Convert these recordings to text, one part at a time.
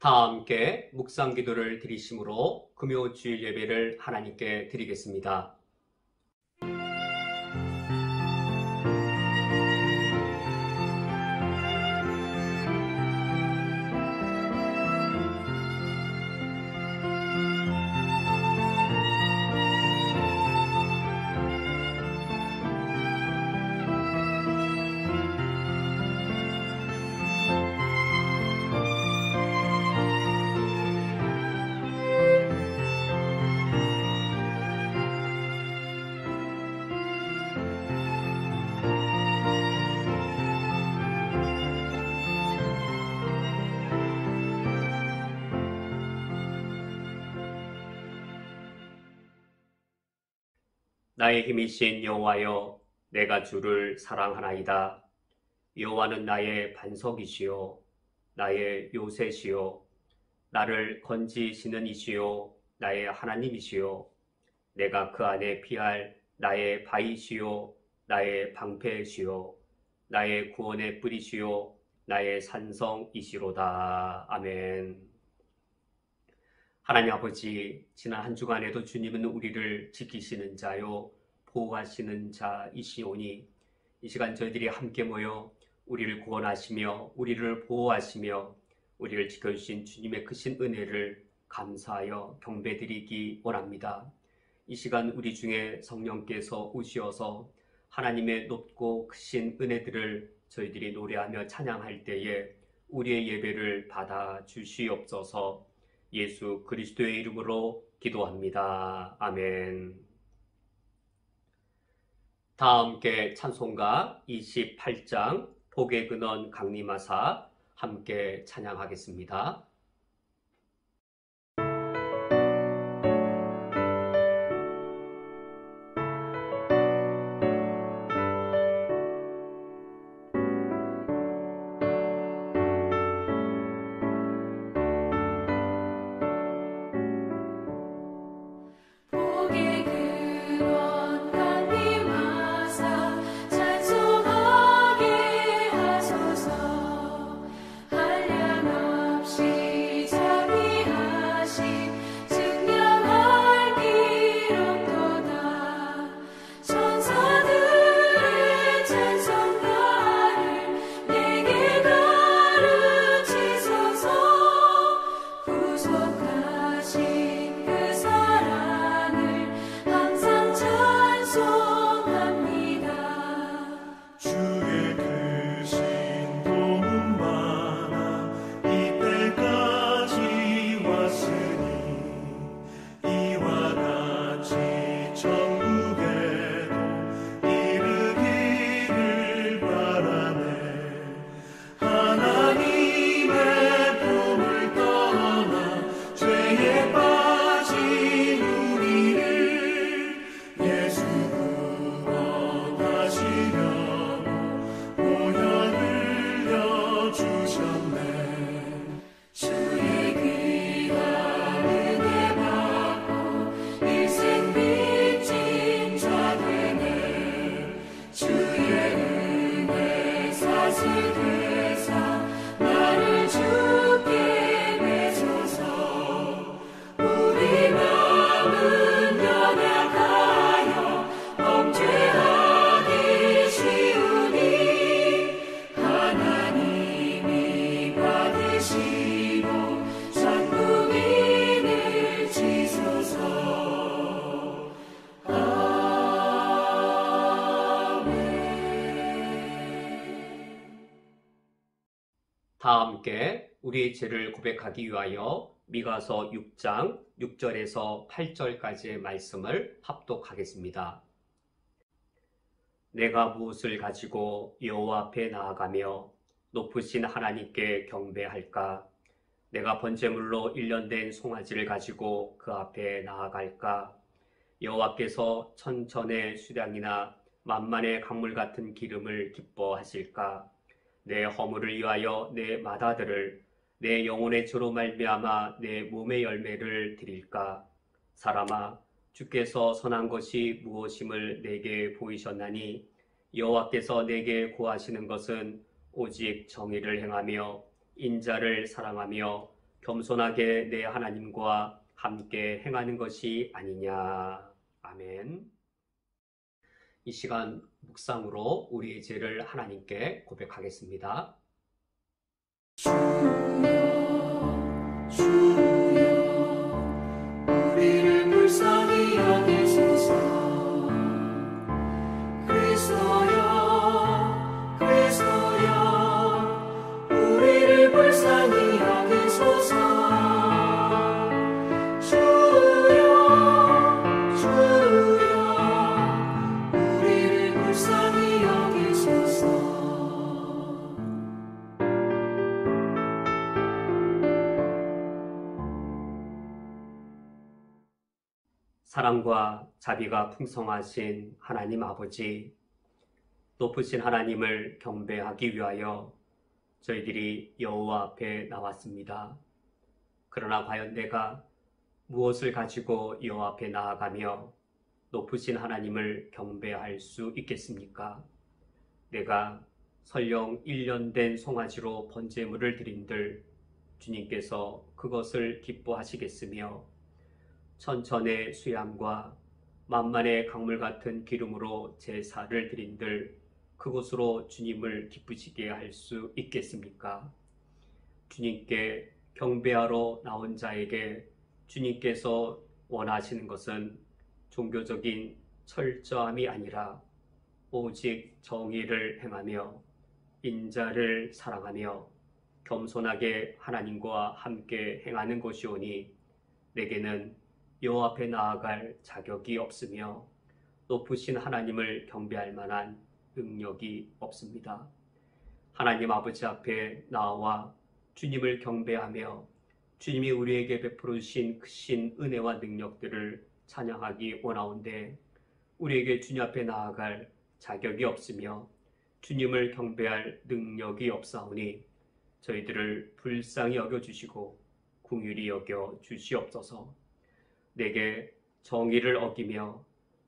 다 함께 묵상 기도를 드리심으로 금요 주일 예배를 하나님께 드리겠습니다. 나의 힘이신 여호와여, 내가 주를 사랑하나이다. 여호와는 나의 반석이시요 나의 요새시요 나를 건지시는 이시요 나의 하나님이시요 내가 그 안에 피할 나의 바위시요 나의 방패시요 나의 구원의 뿌리시요 나의 산성이시로다. 아멘. 하나님 아버지, 지난 한 주간에도 주님은 우리를 지키시는 자요 보호하시는 자이시오니 이 시간 저희들이 함께 모여 우리를 구원하시며 우리를 보호하시며 우리를 지켜주신 주님의 크신 은혜를 감사하여 경배드리기 원합니다. 이 시간 우리 중에 성령께서 오시어서 하나님의 높고 크신 은혜들을 저희들이 노래하며 찬양할 때에 우리의 예배를 받아 주시옵소서. 예수 그리스도의 이름으로 기도합니다. 아멘. 다 함께 찬송가 28장 복의 근원 강림하사 함께 찬양하겠습니다. 다 함께 우리의 죄를 고백하기 위하여 미가서 6장 6절에서 8절까지의 말씀을 합독하겠습니다. 내가 무엇을 가지고 여호와 앞에 나아가며 높으신 하나님께 경배할까? 내가 번제물로 일련된 송아지를 가지고 그 앞에 나아갈까? 여호와께서 천천의 수량이나 만만의 강물 같은 기름을 기뻐하실까? 내 허물을 위하여 내 맏아들을 내 영혼의 주로 말미암아 내 몸의 열매를 드릴까? 사람아, 주께서 선한 것이 무엇임을 내게 보이셨나니 여호와께서 내게 고하시는 것은 오직 정의를 행하며 인자를 사랑하며 겸손하게 내 하나님과 함께 행하는 것이 아니냐. 아멘. 이 시간 묵상으로 우리의 죄를 하나님께 고백하겠습니다. 주여, 주여, 우리를 불쌍히 여기소서. 그리스도여, 그리스도여, 우리를 불쌍히 여기소서. 사랑과 자비가 풍성하신 하나님 아버지, 높으신 하나님을 경배하기 위하여 저희들이 여호와 앞에 나왔습니다. 그러나 과연 내가 무엇을 가지고 여호와 앞에 나아가며 높으신 하나님을 경배할 수 있겠습니까? 내가 설령 1년 된 송아지로 번제물을 드린들 주님께서 그것을 기뻐하시겠으며 천천의 수양과 만만의 강물 같은 기름으로 제사를 드린들 그것으로 주님을 기쁘시게 할 수 있겠습니까? 주님께 경배하러 나온 자에게 주님께서 원하시는 것은 종교적인 철저함이 아니라 오직 정의를 행하며 인자를 사랑하며 겸손하게 하나님과 함께 행하는 것이오니 내게는 여호와 앞에 나아갈 자격이 없으며 높으신 하나님을 경배할 만한 능력이 없습니다. 하나님 아버지 앞에 나와 주님을 경배하며 주님이 우리에게 베풀어 주신 크신 은혜와 능력들을 찬양하기 원하온데 우리에게 주님 앞에 나아갈 자격이 없으며 주님을 경배할 능력이 없사오니 저희들을 불쌍히 여겨주시고 긍휼히 여겨 주시옵소서. 내게 정의를 어기며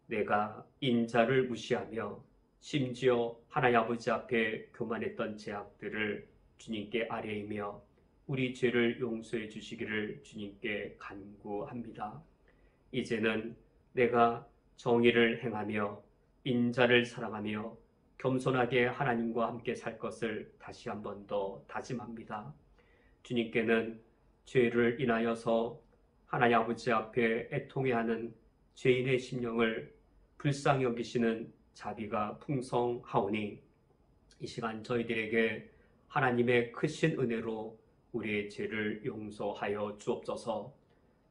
내가 인자를 무시하며 심지어 하나님 아버지 앞에 교만했던 죄악들을 주님께 아뢰이며 우리 죄를 용서해 주시기를 주님께 간구합니다. 이제는 내가 정의를 행하며 인자를 사랑하며 겸손하게 하나님과 함께 살 것을 다시 한 번 더 다짐합니다. 주님께는 죄를 인하여서 하나님 아버지 앞에 애통해하는 죄인의 심령을 불쌍히 여기시는 자비가 풍성하오니 이 시간 저희들에게 하나님의 크신 은혜로 우리의 죄를 용서하여 주옵소서.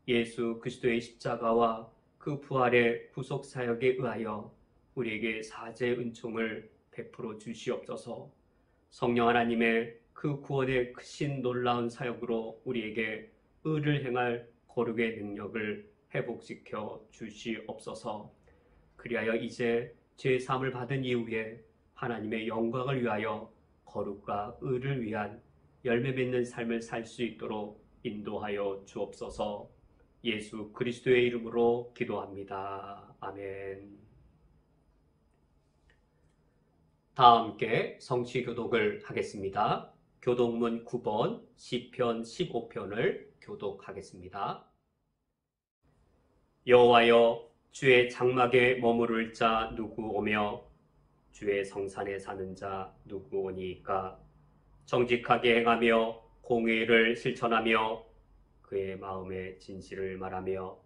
예수 그리스도의 십자가와 그 부활의 구속 사역에 의하여 우리에게 사죄의 은총을 베풀어 주시옵소서. 성령 하나님의 그 구원의 크신 놀라운 사역으로 우리에게 의를 행할 거룩의 능력을 회복시켜 주시옵소서. 그리하여 이제 죄사함을 받은 이후에 하나님의 영광을 위하여 거룩과 의를 위한 열매 맺는 삶을 살 수 있도록 인도하여 주옵소서. 예수 그리스도의 이름으로 기도합니다. 아멘. 다 함께 성취교독을 하겠습니다. 교독문 9번 시편 15편을 교독하겠습니다. 여호와여, 주의 장막에 머무를 자 누구 오며 주의 성산에 사는 자 누구 오니이까? 정직하게 행하며 공의를 실천하며 그의 마음에 진실을 말하며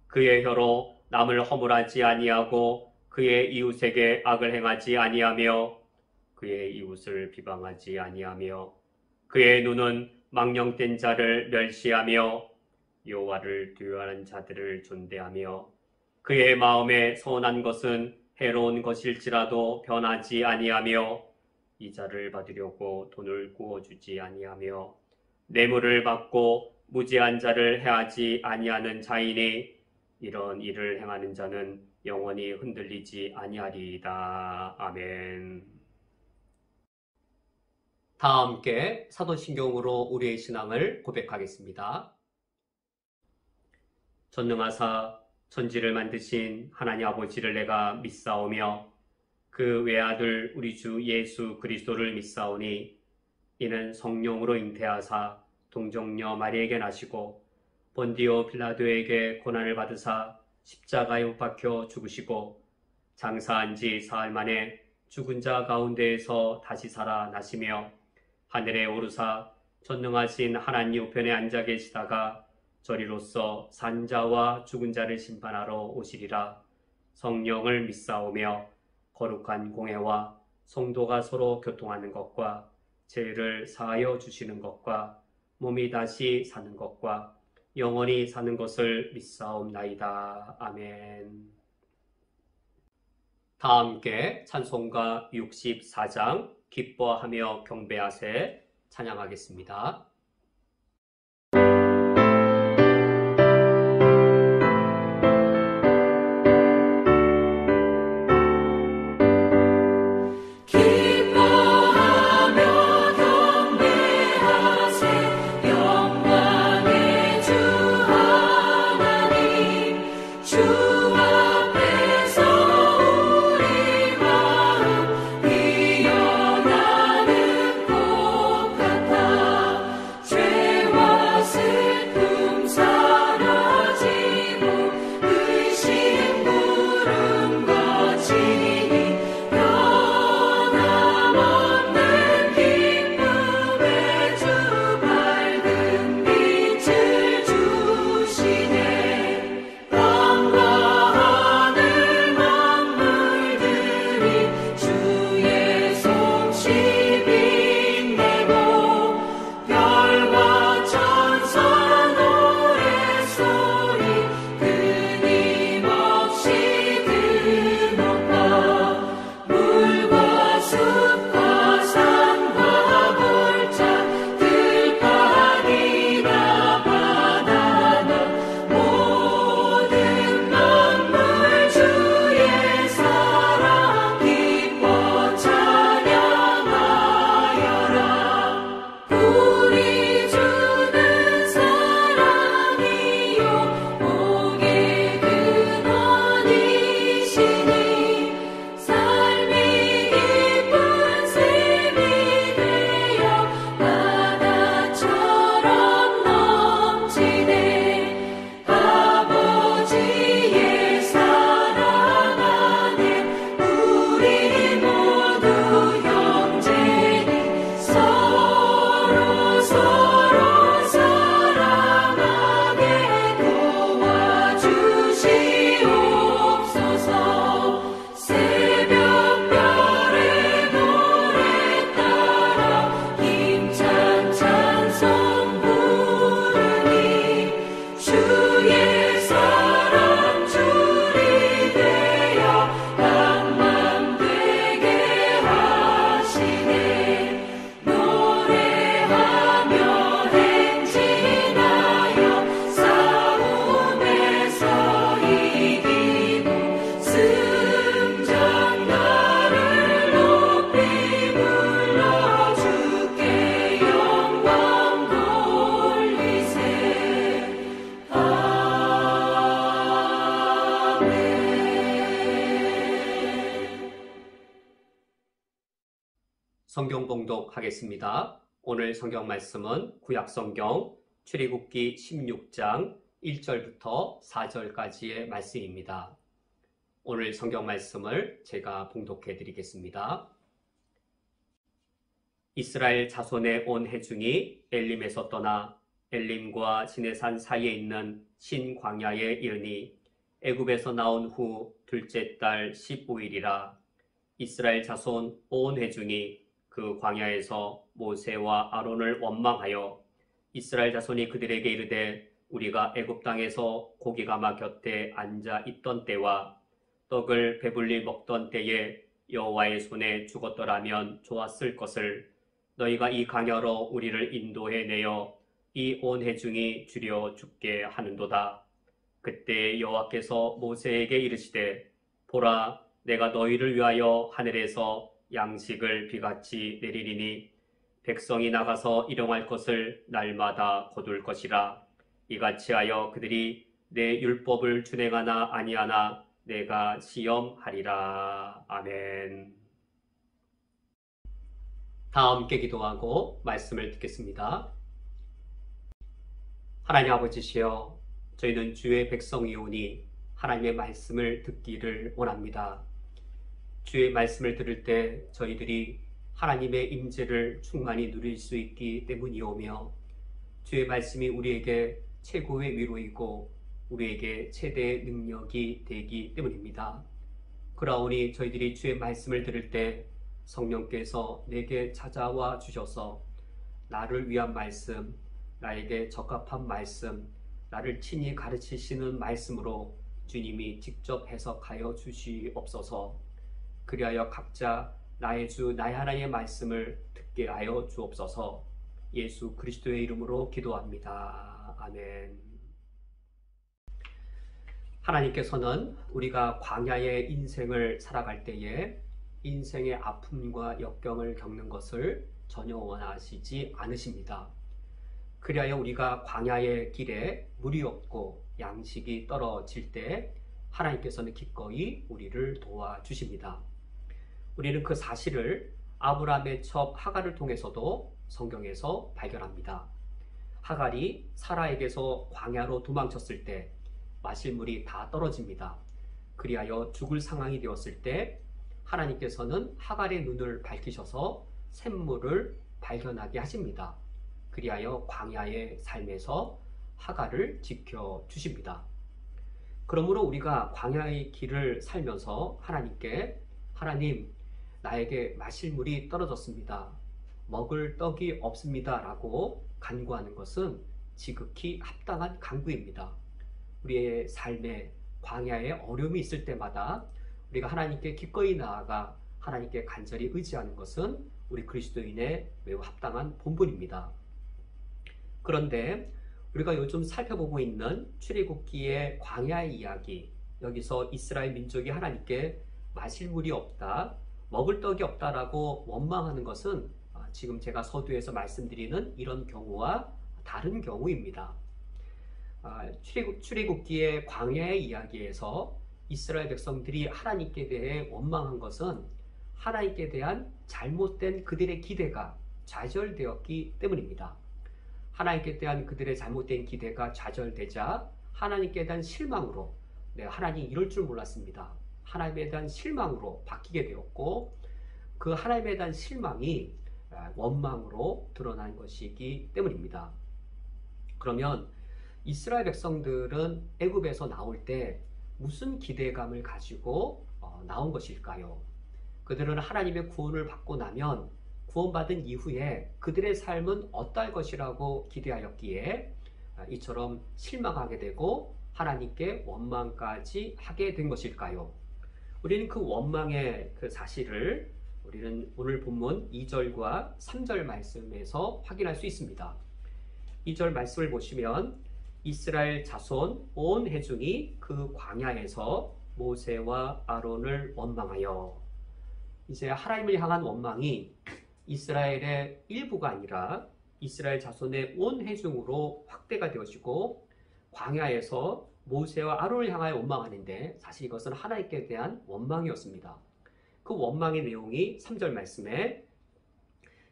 그의 혀로 남을 허물하지 아니하고 그의 이웃에게 악을 행하지 아니하며 그의 이웃을 비방하지 아니하며 그의 눈은 망령된 자를 멸시하며 여호와를 두려워하는 자들을 존대하며 그의 마음에 선한 것은 해로운 것일지라도 변하지 아니하며 이자를 받으려고 돈을 구워주지 아니하며 뇌물을 받고 무죄한 자를 해하지 아니하는 자이니 이런 일을 행하는 자는 영원히 흔들리지 아니하리이다. 아멘. 다 함께 사도신경으로 우리의 신앙을 고백하겠습니다. 전능하사 천지를 만드신 하나님 아버지를 내가 믿사오며 그 외아들 우리 주 예수 그리스도를 믿사오니 이는 성령으로 잉태하사 동정녀 마리에게 나시고 본디오 빌라도에게 고난을 받으사 십자가에 못 박혀 죽으시고 장사한 지 사흘 만에 죽은 자 가운데에서 다시 살아나시며 하늘에 오르사 전능하신 하나님 우편에 앉아 계시다가 저리로서 산자와 죽은 자를 심판하러 오시리라. 성령을 믿사오며 거룩한 공회와 성도가 서로 교통하는 것과 죄를 사하여 주시는 것과 몸이 다시 사는 것과 영원히 사는 것을 믿사옵나이다. 아멘. 다 함께 찬송가 64장 기뻐하며 경배하세 찬양하겠습니다. 성경 봉독하겠습니다. 오늘 성경 말씀은 구약성경 출애굽기 16장 1절부터 4절까지의 말씀입니다. 오늘 성경 말씀을 제가 봉독해 드리겠습니다. 이스라엘 자손의 온 회중이 엘림에서 떠나 엘림과 시내산 사이에 있는 신광야에 이르니 애굽에서 나온 후 둘째 달 15일이라. 이스라엘 자손 온 회중이 그 광야에서 모세와 아론을 원망하여 이스라엘 자손이 그들에게 이르되 우리가 애굽 땅에서 고기가마 곁에 앉아 있던 때와 떡을 배불리 먹던 때에 여호와의 손에 죽었더라면 좋았을 것을 너희가 이 광야로 우리를 인도해 내어 이 온 회중이 주려 죽게 하는도다. 그때 여호와께서 모세에게 이르시되 보라 내가 너희를 위하여 하늘에서 양식을 비같이 내리리니 백성이 나가서 일용할 것을 날마다 거둘 것이라. 이같이 하여 그들이 내 율법을 준행하나 아니하나 내가 시험하리라. 아멘. 다 함께 기도하고 말씀을 듣겠습니다. 하나님 아버지시여, 저희는 주의 백성이오니 하나님의 말씀을 듣기를 원합니다. 주의 말씀을 들을 때 저희들이 하나님의 임재를 충만히 누릴 수 있기 때문이오며, 주의 말씀이 우리에게 최고의 위로이고 우리에게 최대의 능력이 되기 때문입니다. 그러하오니 저희들이 주의 말씀을 들을 때 성령께서 내게 찾아와 주셔서 나를 위한 말씀, 나에게 적합한 말씀, 나를 친히 가르치시는 말씀으로 주님이 직접 해석하여 주시옵소서. 그리하여 각자 나의 주 나의 하나님의 말씀을 듣게 하여 주옵소서. 예수 그리스도의 이름으로 기도합니다. 아멘. 하나님께서는 우리가 광야의 인생을 살아갈 때에 인생의 아픔과 역경을 겪는 것을 전혀 원하시지 않으십니다. 그리하여 우리가 광야의 길에 물이 없고 양식이 떨어질 때 하나님께서는 기꺼이 우리를 도와주십니다. 우리는 그 사실을 아브라함의 첩 하갈을 통해서도 성경에서 발견합니다. 하갈이 사라에게서 광야로 도망쳤을 때 마실 물이 다 떨어집니다. 그리하여 죽을 상황이 되었을 때 하나님께서는 하갈의 눈을 밝히셔서 샘물을 발견하게 하십니다. 그리하여 광야의 삶에서 하갈을 지켜주십니다. 그러므로 우리가 광야의 길을 살면서 하나님께 하나님, 나에게 마실 물이 떨어졌습니다. 먹을 떡이 없습니다. 라고 간구하는 것은 지극히 합당한 간구입니다. 우리의 삶에 광야에 어려움이 있을 때마다 우리가 하나님께 기꺼이 나아가 하나님께 간절히 의지하는 것은 우리 그리스도인의 매우 합당한 본분입니다. 그런데 우리가 요즘 살펴보고 있는 출애굽기의 광야의 이야기, 여기서 이스라엘 민족이 하나님께 마실 물이 없다, 먹을 떡이 없다라고 원망하는 것은 지금 제가 서두에서 말씀드리는 이런 경우와 다른 경우입니다. 출애굽기의 광야의 이야기에서 이스라엘 백성들이 하나님께 대해 원망한 것은 하나님께 대한 잘못된 그들의 기대가 좌절되었기 때문입니다. 하나님께 대한 그들의 잘못된 기대가 좌절되자 하나님께 대한 실망으로, 하나님 이럴 줄 몰랐습니다. 하나님에 대한 실망으로 바뀌게 되었고, 그 하나님에 대한 실망이 원망으로 드러난 것이기 때문입니다. 그러면 이스라엘 백성들은 애굽에서 나올 때 무슨 기대감을 가지고 나온 것일까요? 그들은 하나님의 구원을 받고 나면 구원받은 이후에 그들의 삶은 어떠할 것이라고 기대하였기에 이처럼 실망하게 되고 하나님께 원망까지 하게 된 것일까요? 우리는 그 원망의 그 사실을 우리는 오늘 본문 2절과 3절 말씀에서 확인할 수 있습니다. 2절 말씀을 보시면 이스라엘 자손 온 회중이 그 광야에서 모세와 아론을 원망하여, 이제 하나님을 향한 원망이 이스라엘의 일부가 아니라 이스라엘 자손의 온 회중으로 확대가 되어지고 광야에서 모세와 아론을 향하여 원망하는데 사실 이것은 하나님께 대한 원망이었습니다. 그 원망의 내용이 3절 말씀에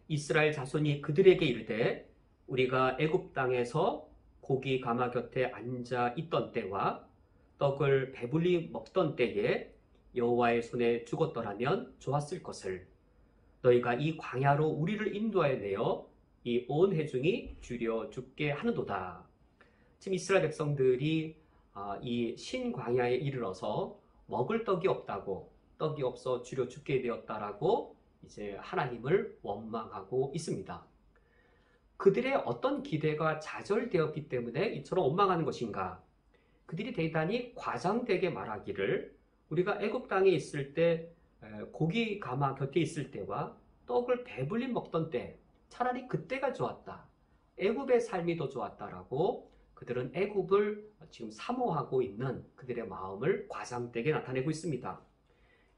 이스라엘 자손이 그들에게 이르되 우리가 애굽 땅에서 고기 가마 곁에 앉아 있던 때와 떡을 배불리 먹던 때에 여호와의 손에 죽었더라면 좋았을 것을, 너희가 이 광야로 우리를 인도하여 내어 이 온 회중이 주려 죽게 하는도다. 지금 이스라엘 백성들이 이 신광야에 이르러서 먹을 떡이 없다고, 떡이 없어 주려 죽게 되었다라고 이제 하나님을 원망하고 있습니다. 그들의 어떤 기대가 좌절되었기 때문에 이처럼 원망하는 것인가? 그들이 대단히 과장되게 말하기를 우리가 애굽 땅에 있을 때 고기 가마 곁에 있을 때와 떡을 배불리 먹던 때 차라리 그때가 좋았다. 애굽의 삶이 더 좋았다라고 그들은 애굽을 지금 사모하고 있는 그들의 마음을 과장되게 나타내고 있습니다.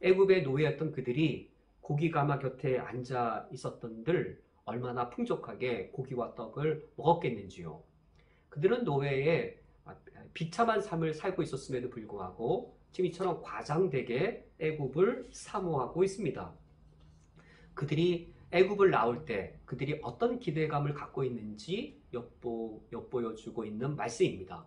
애굽의 노예였던 그들이 고기 가마 곁에 앉아 있었던들 얼마나 풍족하게 고기와 떡을 먹었겠는지요. 그들은 노예의 비참한 삶을 살고 있었음에도 불구하고 지금 이처럼 과장되게 애굽을 사모하고 있습니다. 그들이 애굽을 나올 때 그들이 어떤 기대감을 갖고 있는지 엿보여주고 있는 말씀입니다.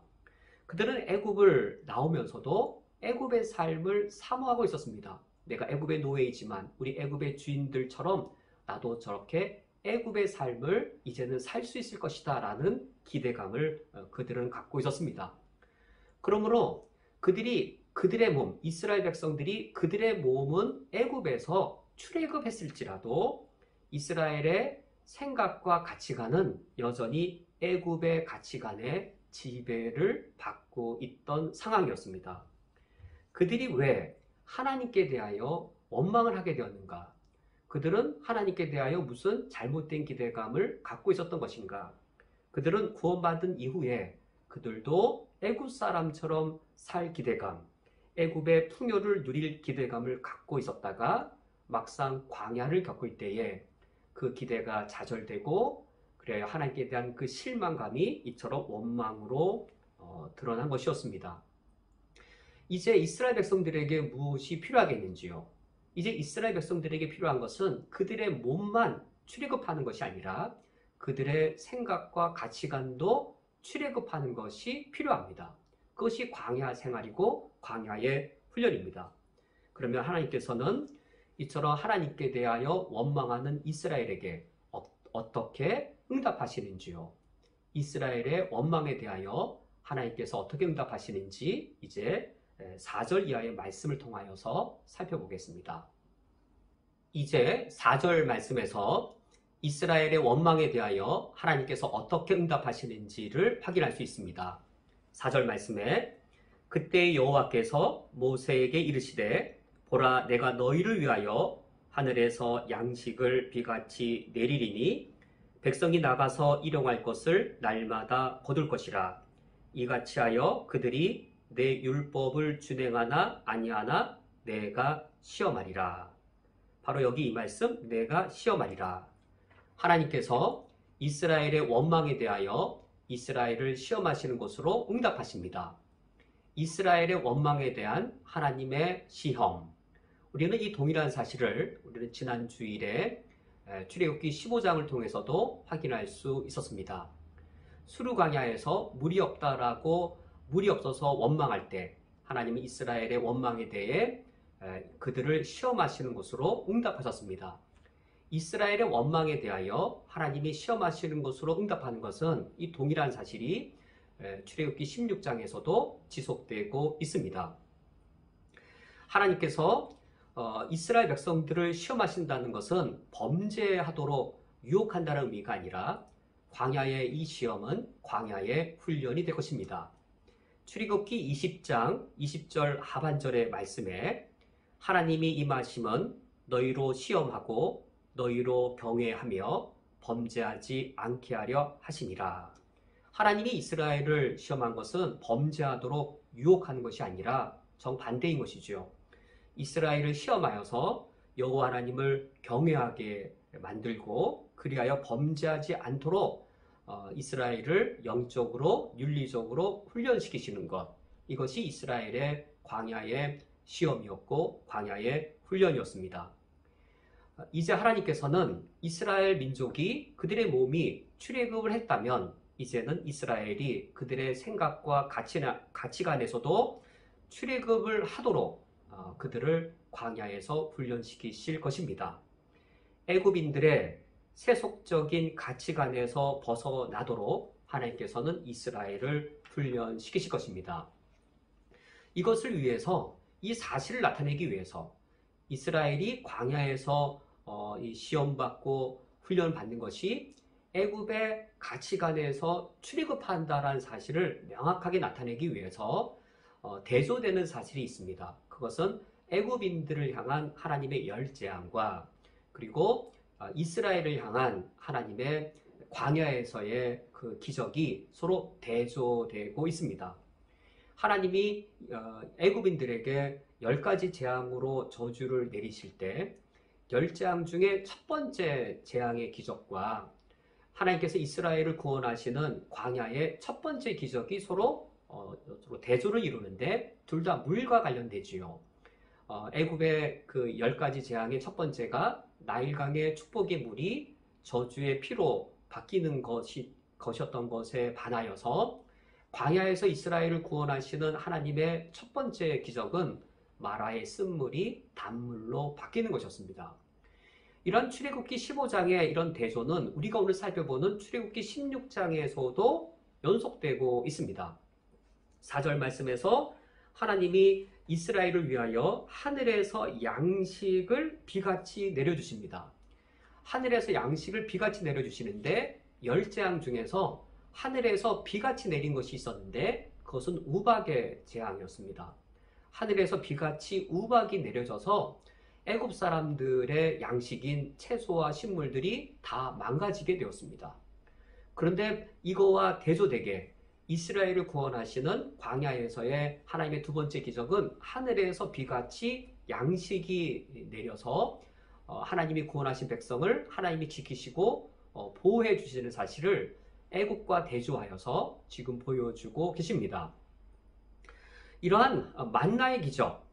그들은 애굽을 나오면서도 애굽의 삶을 사모하고 있었습니다. 내가 애굽의 노예이지만 우리 애굽의 주인들처럼 나도 저렇게 애굽의 삶을 이제는 살 수 있을 것이다 라는 기대감을 그들은 갖고 있었습니다. 그러므로 그들의 몸, 이스라엘 백성들이 그들의 몸은 애굽에서 출애굽했을지라도 이스라엘의 생각과 가치관은 여전히 애굽의 가치관에 지배를 받고 있던 상황이었습니다. 그들이 왜 하나님께 대하여 원망을 하게 되었는가? 그들은 하나님께 대하여 무슨 잘못된 기대감을 갖고 있었던 것인가? 그들은 구원받은 이후에 그들도 애굽 사람처럼 살 기대감, 애굽의 풍요를 누릴 기대감을 갖고 있었다가 막상 광야를 겪을 때에 그 기대가 좌절되고 그래야 하나님께 대한 그 실망감이 이처럼 원망으로 드러난 것이었습니다. 이제 이스라엘 백성들에게 무엇이 필요하겠는지요? 이제 이스라엘 백성들에게 필요한 것은 그들의 몸만 출애굽하는 것이 아니라 그들의 생각과 가치관도 출애굽하는 것이 필요합니다. 그것이 광야 생활이고 광야의 훈련입니다. 그러면 하나님께서는 이처럼 하나님께 대하여 원망하는 이스라엘에게 어떻게 응답하시는지요? 이스라엘의 원망에 대하여 하나님께서 어떻게 응답하시는지 이제 4절 이하의 말씀을 통하여서 살펴보겠습니다. 이제 4절 말씀에서 이스라엘의 원망에 대하여 하나님께서 어떻게 응답하시는지를 확인할 수 있습니다. 4절 말씀에 그때 여호와께서 모세에게 이르시되 보라 내가 너희를 위하여 하늘에서 양식을 비같이 내리리니 백성이 나가서 일용할 것을 날마다 거둘 것이라. 이같이 하여 그들이 내 율법을 준행하나 아니하나 내가 시험하리라. 바로 여기 이 말씀 내가 시험하리라. 하나님께서 이스라엘의 원망에 대하여 이스라엘을 시험하시는 것으로 응답하십니다. 이스라엘의 원망에 대한 하나님의 시험. 우리는 이 동일한 사실을 우리는 지난 주일에 출애굽기 15장을 통해서도 확인할 수 있었습니다. 수르광야에서 물이 없어서 원망할 때 하나님은 이스라엘의 원망에 대해 그들을 시험하시는 것으로 응답하셨습니다. 이스라엘의 원망에 대하여 하나님이 시험하시는 것으로 응답하는 것은 이 동일한 사실이 출애굽기 16장에서도 지속되고 있습니다. 하나님께서 이스라엘 백성들을 시험하신다는 것은 범죄하도록 유혹한다는 의미가 아니라 광야의 이 시험은 광야의 훈련이 될 것입니다. 출애굽기 20장 20절 하반절의 말씀에 하나님이 임하심은 너희로 시험하고 너희로 경외하며 범죄하지 않게 하려 하시니라. 하나님이 이스라엘을 시험한 것은 범죄하도록 유혹하는 것이 아니라 정반대인 것이죠. 이스라엘을 시험하여서 여호와 하나님을 경외하게 만들고 그리하여 범죄하지 않도록 이스라엘을 영적으로 윤리적으로 훈련시키시는 것, 이것이 이스라엘의 광야의 시험이었고 광야의 훈련이었습니다. 이제 하나님께서는 이스라엘 민족이 그들의 몸이 출애굽을 했다면 이제는 이스라엘이 그들의 생각과 가치관에서도 출애굽을 하도록 그들을 광야에서 훈련시키실 것입니다. 애굽인들의 세속적인 가치관에서 벗어나도록 하나님께서는 이스라엘을 훈련시키실 것입니다. 이것을 위해서 이 사실을 나타내기 위해서 이스라엘이 광야에서 이 시험받고 훈련받는 것이 애굽의 가치관에서 출애굽한다라는 사실을 명확하게 나타내기 위해서 대조되는 사실이 있습니다. 그것은 애굽인들을 향한 하나님의 열재앙과 그리고 이스라엘을 향한 하나님의 광야에서의 그 기적이 서로 대조되고 있습니다. 하나님이 애굽인들에게 10가지 재앙으로 저주를 내리실 때 10재앙 중에 첫 번째 재앙의 기적과 하나님께서 이스라엘을 구원하시는 광야의 첫 번째 기적이 서로 대조를 이루는데 둘 다 물과 관련되지요. 애굽의 그 10가지 재앙의 첫 번째가 나일강의 축복의 물이 저주의 피로 바뀌는 것이었던 것에 반하여서 광야에서 이스라엘을 구원하시는 하나님의 첫 번째 기적은 마라의 쓴물이 단물로 바뀌는 것이었습니다. 이런 출애굽기 15장의 이런 대조는 우리가 오늘 살펴보는 출애굽기 16장에서도 연속되고 있습니다. 4절 말씀에서 하나님이 이스라엘을 위하여 하늘에서 양식을 비같이 내려주십니다. 하늘에서 양식을 비같이 내려주시는데 10재앙 중에서 하늘에서 비같이 내린 것이 있었는데 그것은 우박의 재앙이었습니다. 하늘에서 비같이 우박이 내려져서 애굽 사람들의 양식인 채소와 식물들이 다 망가지게 되었습니다. 그런데 이거와 대조되게 이스라엘을 구원하시는 광야에서의 하나님의 두 번째 기적은 하늘에서 비같이 양식이 내려서 하나님이 구원하신 백성을 하나님이 지키시고 보호해 주시는 사실을 애국과 대조하여서 지금 보여주고 계십니다. 이러한 만나의 기적,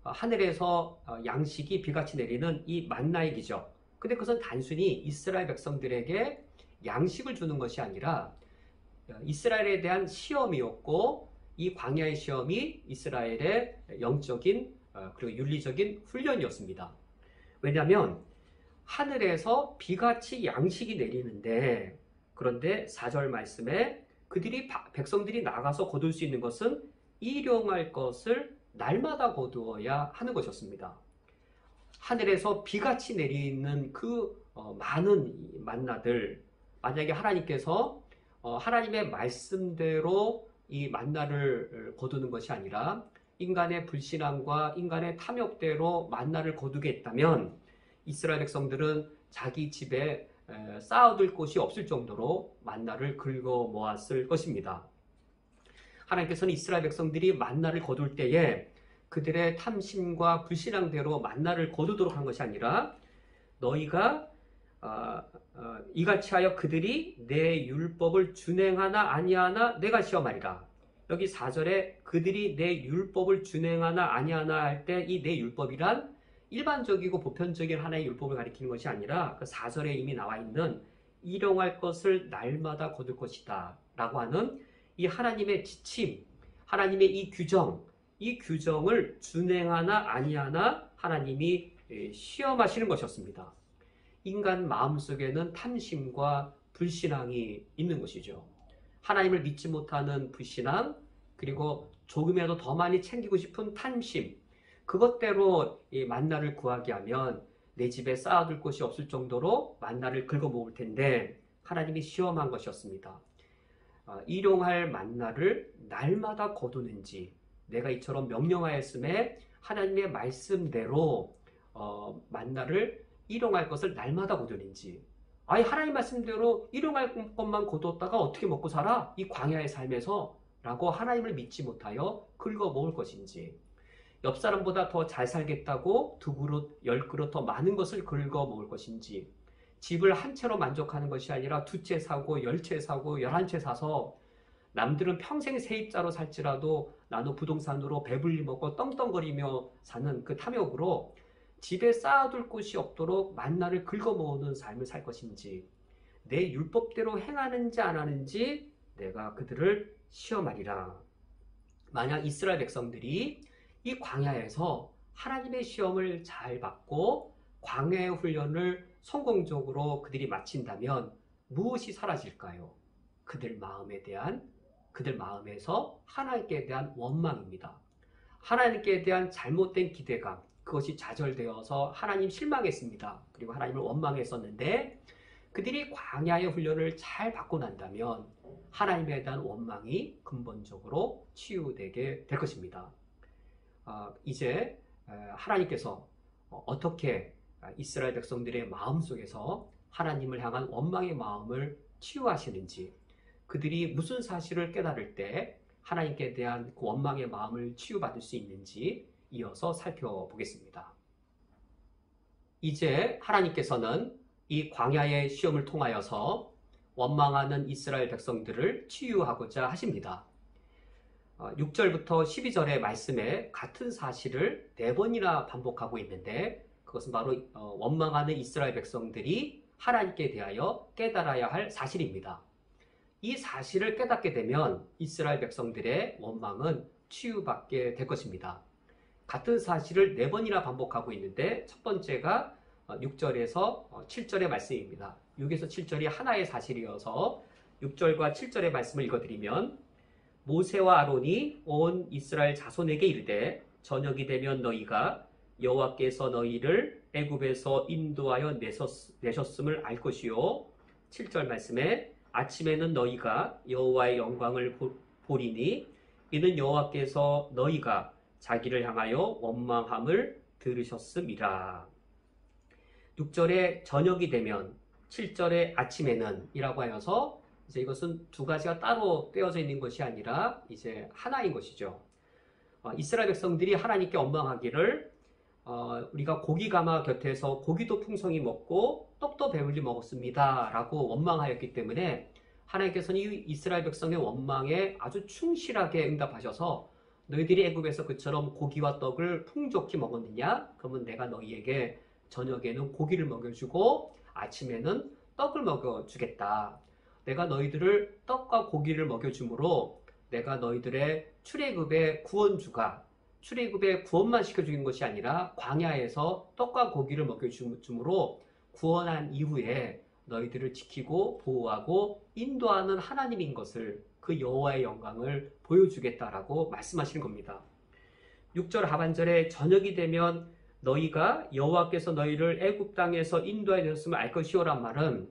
하늘에서 양식이 비같이 내리는 이 만나의 기적, 근데 그것은 단순히 이스라엘 백성들에게 양식을 주는 것이 아니라 이스라엘에 대한 시험이었고, 이 광야의 시험이 이스라엘의 영적인 그리고 윤리적인 훈련이었습니다. 왜냐하면 하늘에서 비같이 양식이 내리는데, 그런데 4절 말씀에 백성들이 나가서 거둘 수 있는 것은 일용할 것을 날마다 거두어야 하는 것이었습니다. 하늘에서 비같이 내리는 그 많은 만나들, 만약에 하나님께서 하나님의 말씀대로 이 만나를 거두는 것이 아니라 인간의 불신앙과 인간의 탐욕대로 만나를 거두게 했다면 이스라엘 백성들은 자기 집에 쌓아둘 곳이 없을 정도로 만나를 긁어 모았을 것입니다. 하나님께서는 이스라엘 백성들이 만나를 거둘 때에 그들의 탐심과 불신앙대로 만나를 거두도록 한 것이 아니라 너희가 이같이 하여 그들이 내 율법을 준행하나 아니하나 내가 시험하리라. 여기 4절에 그들이 내 율법을 준행하나 아니하나 할 때 이 내 율법이란 일반적이고 보편적인 하나의 율법을 가리키는 것이 아니라 그 4절에 이미 나와 있는 일용할 것을 날마다 거둘 것이다 라고 하는 이 하나님의 지침, 하나님의 이 규정을 준행하나 아니하나 하나님이 시험하시는 것이었습니다. 인간 마음속에는 탐심과 불신앙이 있는 것이죠. 하나님을 믿지 못하는 불신앙, 그리고 조금이라도 더 많이 챙기고 싶은 탐심, 그것대로 이 만나를 구하게 하면 내 집에 쌓아둘 곳이 없을 정도로 만나를 긁어 모을 텐데 하나님이 시험한 것이었습니다. 일용할 만나를 날마다 거두는지, 내가 이처럼 명령하였음에 하나님의 말씀대로 만나를 일용할 것을 날마다 거두는지, 아니 하나님 말씀대로 일용할 것만 거두었다가 어떻게 먹고 살아? 이 광야의 삶에서 라고 하나님을 믿지 못하여 긁어 모을 것인지, 옆 사람보다 더 잘 살겠다고 2그릇, 10그릇 더 많은 것을 긁어 모을 것인지, 집을 한 채로 만족하는 것이 아니라 2채 사고 10채 사고 11채 사서 남들은 평생 세입자로 살지라도 나는 부동산으로 배불리 먹고 떵떵거리며 사는 그 탐욕으로 집에 쌓아둘 곳이 없도록 만나를 긁어 모으는 삶을 살 것인지, 내 율법대로 행하는지 안 하는지 내가 그들을 시험하리라. 만약 이스라엘 백성들이 이 광야에서 하나님의 시험을 잘 받고 광야의 훈련을 성공적으로 그들이 마친다면 무엇이 사라질까요? 그들 마음에서 하나님께 대한 원망입니다. 하나님께 대한 잘못된 기대감, 그것이 좌절되어서 하나님 실망했습니다. 그리고 하나님을 원망했었는데 그들이 광야의 훈련을 잘 받고 난다면 하나님에 대한 원망이 근본적으로 치유되게 될 것입니다. 이제 하나님께서 어떻게 이스라엘 백성들의 마음속에서 하나님을 향한 원망의 마음을 치유하시는지, 그들이 무슨 사실을 깨달을 때 하나님께 대한 그 원망의 마음을 치유받을 수 있는지 이어서 살펴보겠습니다. 이제 하나님께서는 이 광야의 시험을 통하여서 원망하는 이스라엘 백성들을 치유하고자 하십니다. 6절부터 12절의 말씀에 같은 사실을 4번이나 반복하고 있는데 그것은 바로 원망하는 이스라엘 백성들이 하나님께 대하여 깨달아야 할 사실입니다. 이 사실을 깨닫게 되면 이스라엘 백성들의 원망은 치유받게 될 것입니다. 같은 사실을 4번이나 반복하고 있는데 첫 번째가 6절에서 7절의 말씀입니다. 6에서 7절이 하나의 사실이어서 6절과 7절의 말씀을 읽어드리면 모세와 아론이 온 이스라엘 자손에게 이르되 저녁이 되면 너희가 여호와께서 너희를 애굽에서 인도하여 내셨음을 알 것이요 7절 말씀에 아침에는 너희가 여호와의 영광을 보리니 이는 여호와께서 너희가 자기를 향하여 원망함을 들으셨음이라. 6절에 저녁이 되면 7절에 아침에는 이라고 하여서 이제 이것은 두 가지가 따로 떼어져 있는 것이 아니라 이제 하나인 것이죠. 이스라엘 백성들이 하나님께 원망하기를 우리가 고기 가마 곁에서 고기도 풍성히 먹고 떡도 배불리 먹었습니다 라고 원망하였기 때문에 하나님께서는 이 이스라엘 백성의 원망에 아주 충실하게 응답하셔서 너희들이 애굽에서 그처럼 고기와 떡을 풍족히 먹었느냐? 그러면 내가 너희에게 저녁에는 고기를 먹여주고 아침에는 떡을 먹여주겠다. 내가 너희들을 떡과 고기를 먹여주므로 내가 너희들의 출애굽의 구원주가 출애굽의 구원만 시켜주는 것이 아니라 광야에서 떡과 고기를 먹여주므로 구원한 이후에 너희들을 지키고 보호하고 인도하는 하나님인 것을 그 여호와의 영광을 보여주겠다라고 말씀하시는 겁니다. 6절 하반절에 저녁이 되면 너희가 여호와께서 너희를 애굽 땅에서 인도하여 내셨음을 알 것이오란 말은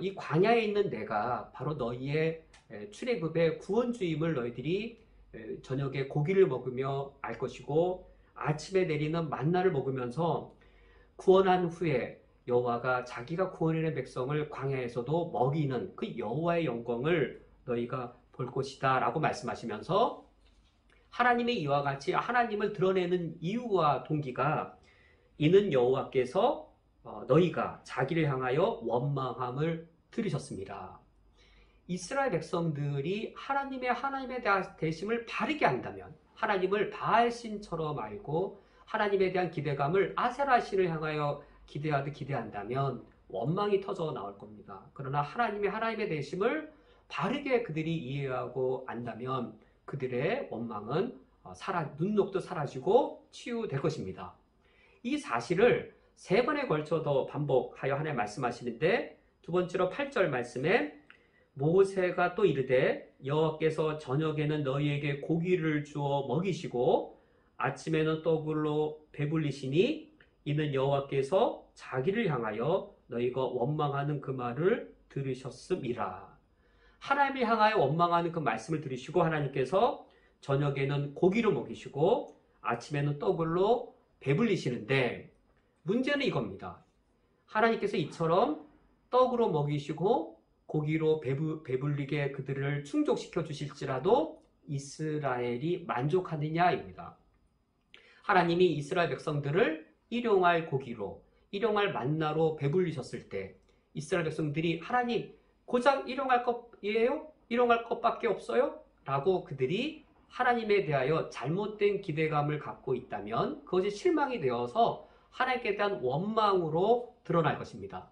이 광야에 있는 내가 바로 너희의 출애굽의 구원주임을 너희들이 저녁에 고기를 먹으며 알 것이고 아침에 내리는 만나를 먹으면서 구원한 후에 여호와가 자기가 구원해낸 백성을 광야에서도 먹이는 그 여호와의 영광을 너희가 볼 것이다 라고 말씀하시면서 하나님의 이와 같이 하나님을 드러내는 이유와 동기가 이는 여호와께서 너희가 자기를 향하여 원망함을 들으셨습니다. 이스라엘 백성들이 하나님에 대한 대심을 바르게 한다면 하나님을 바알신처럼 알고 하나님에 대한 기대감을 아세라신을 향하여 기대한다면 원망이 터져 나올 겁니다. 그러나 하나님의 대심을 바르게 그들이 이해하고 안다면 그들의 원망은 눈녹도 사라지고 치유될 것입니다. 이 사실을 3번에 걸쳐서 반복하여 하나님 말씀하시는데 두 번째로 8절 말씀에 모세가 또 이르되 여호와께서 저녁에는 너희에게 고기를 주어 먹이시고 아침에는 떡으로 배불리시니 이는 여호와께서 자기를 향하여 너희가 원망하는 그 말을 들으셨음이라. 하나님을 향하여 원망하는 그 말씀을 들으시고 하나님께서 저녁에는 고기로 먹이시고 아침에는 떡으로 배불리시는데 문제는 이겁니다. 하나님께서 이처럼 떡으로 먹이시고 고기로 배불리게 그들을 충족시켜 주실지라도 이스라엘이 만족하느냐입니다. 하나님이 이스라엘 백성들을 일용할 고기로 일용할 만나로 배불리셨을 때 이스라엘 백성들이 하나님 고작 일용할 것이에요? 일용할 것밖에 없어요? 라고 그들이 하나님에 대하여 잘못된 기대감을 갖고 있다면 그것이 실망이 되어서 하나님께 대한 원망으로 드러날 것입니다.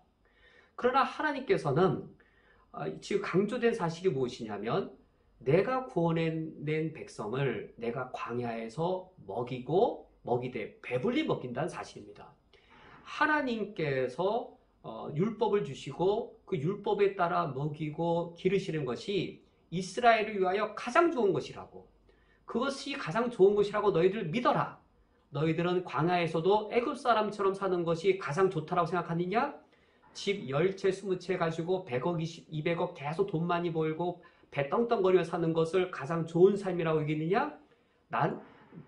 그러나 하나님께서는 지금 강조된 사실이 무엇이냐면 내가 구원해낸 백성을 내가 광야에서 먹이되 배불리 먹인다는 사실입니다. 하나님께서 율법을 주시고 그 율법에 따라 먹이고 기르시는 것이 이스라엘을 위하여 가장 좋은 것이라고 그것이 가장 좋은 것이라고 너희들 믿어라. 너희들은 광야에서도 애굽 사람처럼 사는 것이 가장 좋다라고 생각하느냐? 집 10채 20채 가지고 100억 200억 계속 돈 많이 벌고 배 떵떵거리며 사는 것을 가장 좋은 삶이라고 여기느냐? 난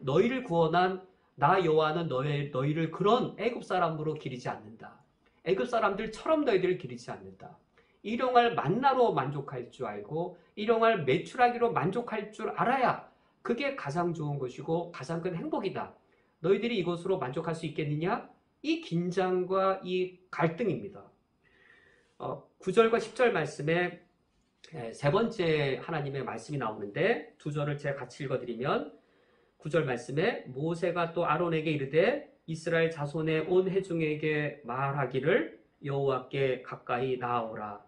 너희를 구원한 나 여호와는 너희를 그런 애굽 사람으로 기르지 않는다. 애굽 사람들처럼 너희들을 기르지 않는다. 일용할 만나로 만족할 줄 알고 일용할 메추라기로 만족할 줄 알아야 그게 가장 좋은 것이고 가장 큰 행복이다. 너희들이 이것으로 만족할 수 있겠느냐? 이 긴장과 이 갈등입니다. 9절과 10절 말씀에 3번째 하나님의 말씀이 나오는데 2절을 제가 같이 읽어드리면 9절 말씀에 모세가 또 아론에게 이르되 이스라엘 자손의 온 회중에게 말하기를 여호와께 가까이 나아오라.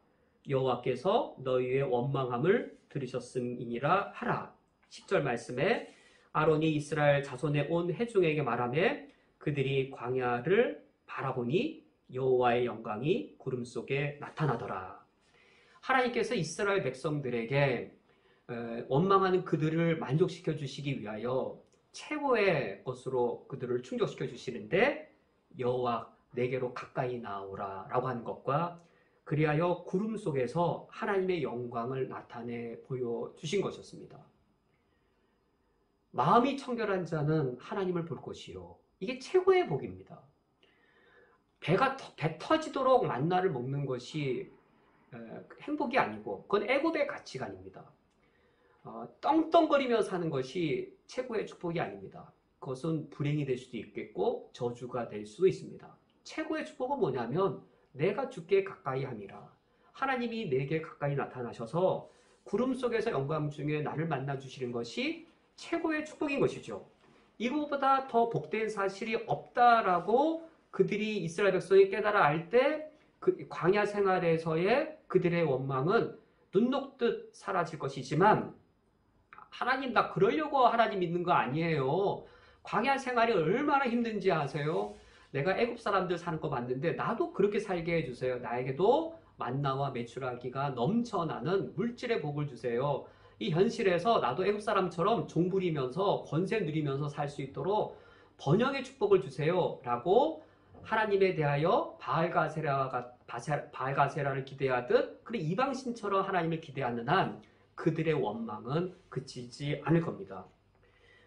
여호와께서 너희의 원망함을 들으셨음이니라 하라. 10절 말씀에 아론이 이스라엘 자손의 온 회중에게 말하며 그들이 광야를 바라보니 여호와의 영광이 구름 속에 나타나더라. 하나님께서 이스라엘 백성들에게 원망하는 그들을 만족시켜 주시기 위하여 최고의 것으로 그들을 충족시켜 주시는데 여호와 내게로 가까이 나오라 라고 하는 것과 그리하여 구름 속에서 하나님의 영광을 나타내 보여주신 것이었습니다. 마음이 청결한 자는 하나님을 볼 것이요. 이게 최고의 복입니다. 배 터지도록 만나를 먹는 것이 행복이 아니고 그건 애굽의 가치관입니다. 떵떵거리며 사는 것이 최고의 축복이 아닙니다. 그것은 불행이 될 수도 있겠고 저주가 될 수도 있습니다. 최고의 축복은 뭐냐면 내가 주께 가까이 함이라. 하나님이 내게 가까이 나타나셔서 구름 속에서 영광 중에 나를 만나 주시는 것이 최고의 축복인 것이죠. 이거보다 더 복된 사실이 없다라고 그들이 이스라엘 백성이 깨달아 알 때 그 광야 생활에서의 그들의 원망은 눈 녹듯 사라질 것이지만 하나님 나 그러려고 하나님 믿는 거 아니에요. 광야 생활이 얼마나 힘든지 아세요? 내가 애굽 사람들 사는 거 봤는데 나도 그렇게 살게 해주세요. 나에게도 만나와 메추라기가 넘쳐나는 물질의 복을 주세요. 이 현실에서 나도 애굽 사람처럼 종 부리면서 권세 누리면서 살 수 있도록 번영의 축복을 주세요 라고 하나님에 대하여 바알가세라를 기대하듯 그리고 이방신처럼 하나님을 기대하는 한 그들의 원망은 그치지 않을 겁니다.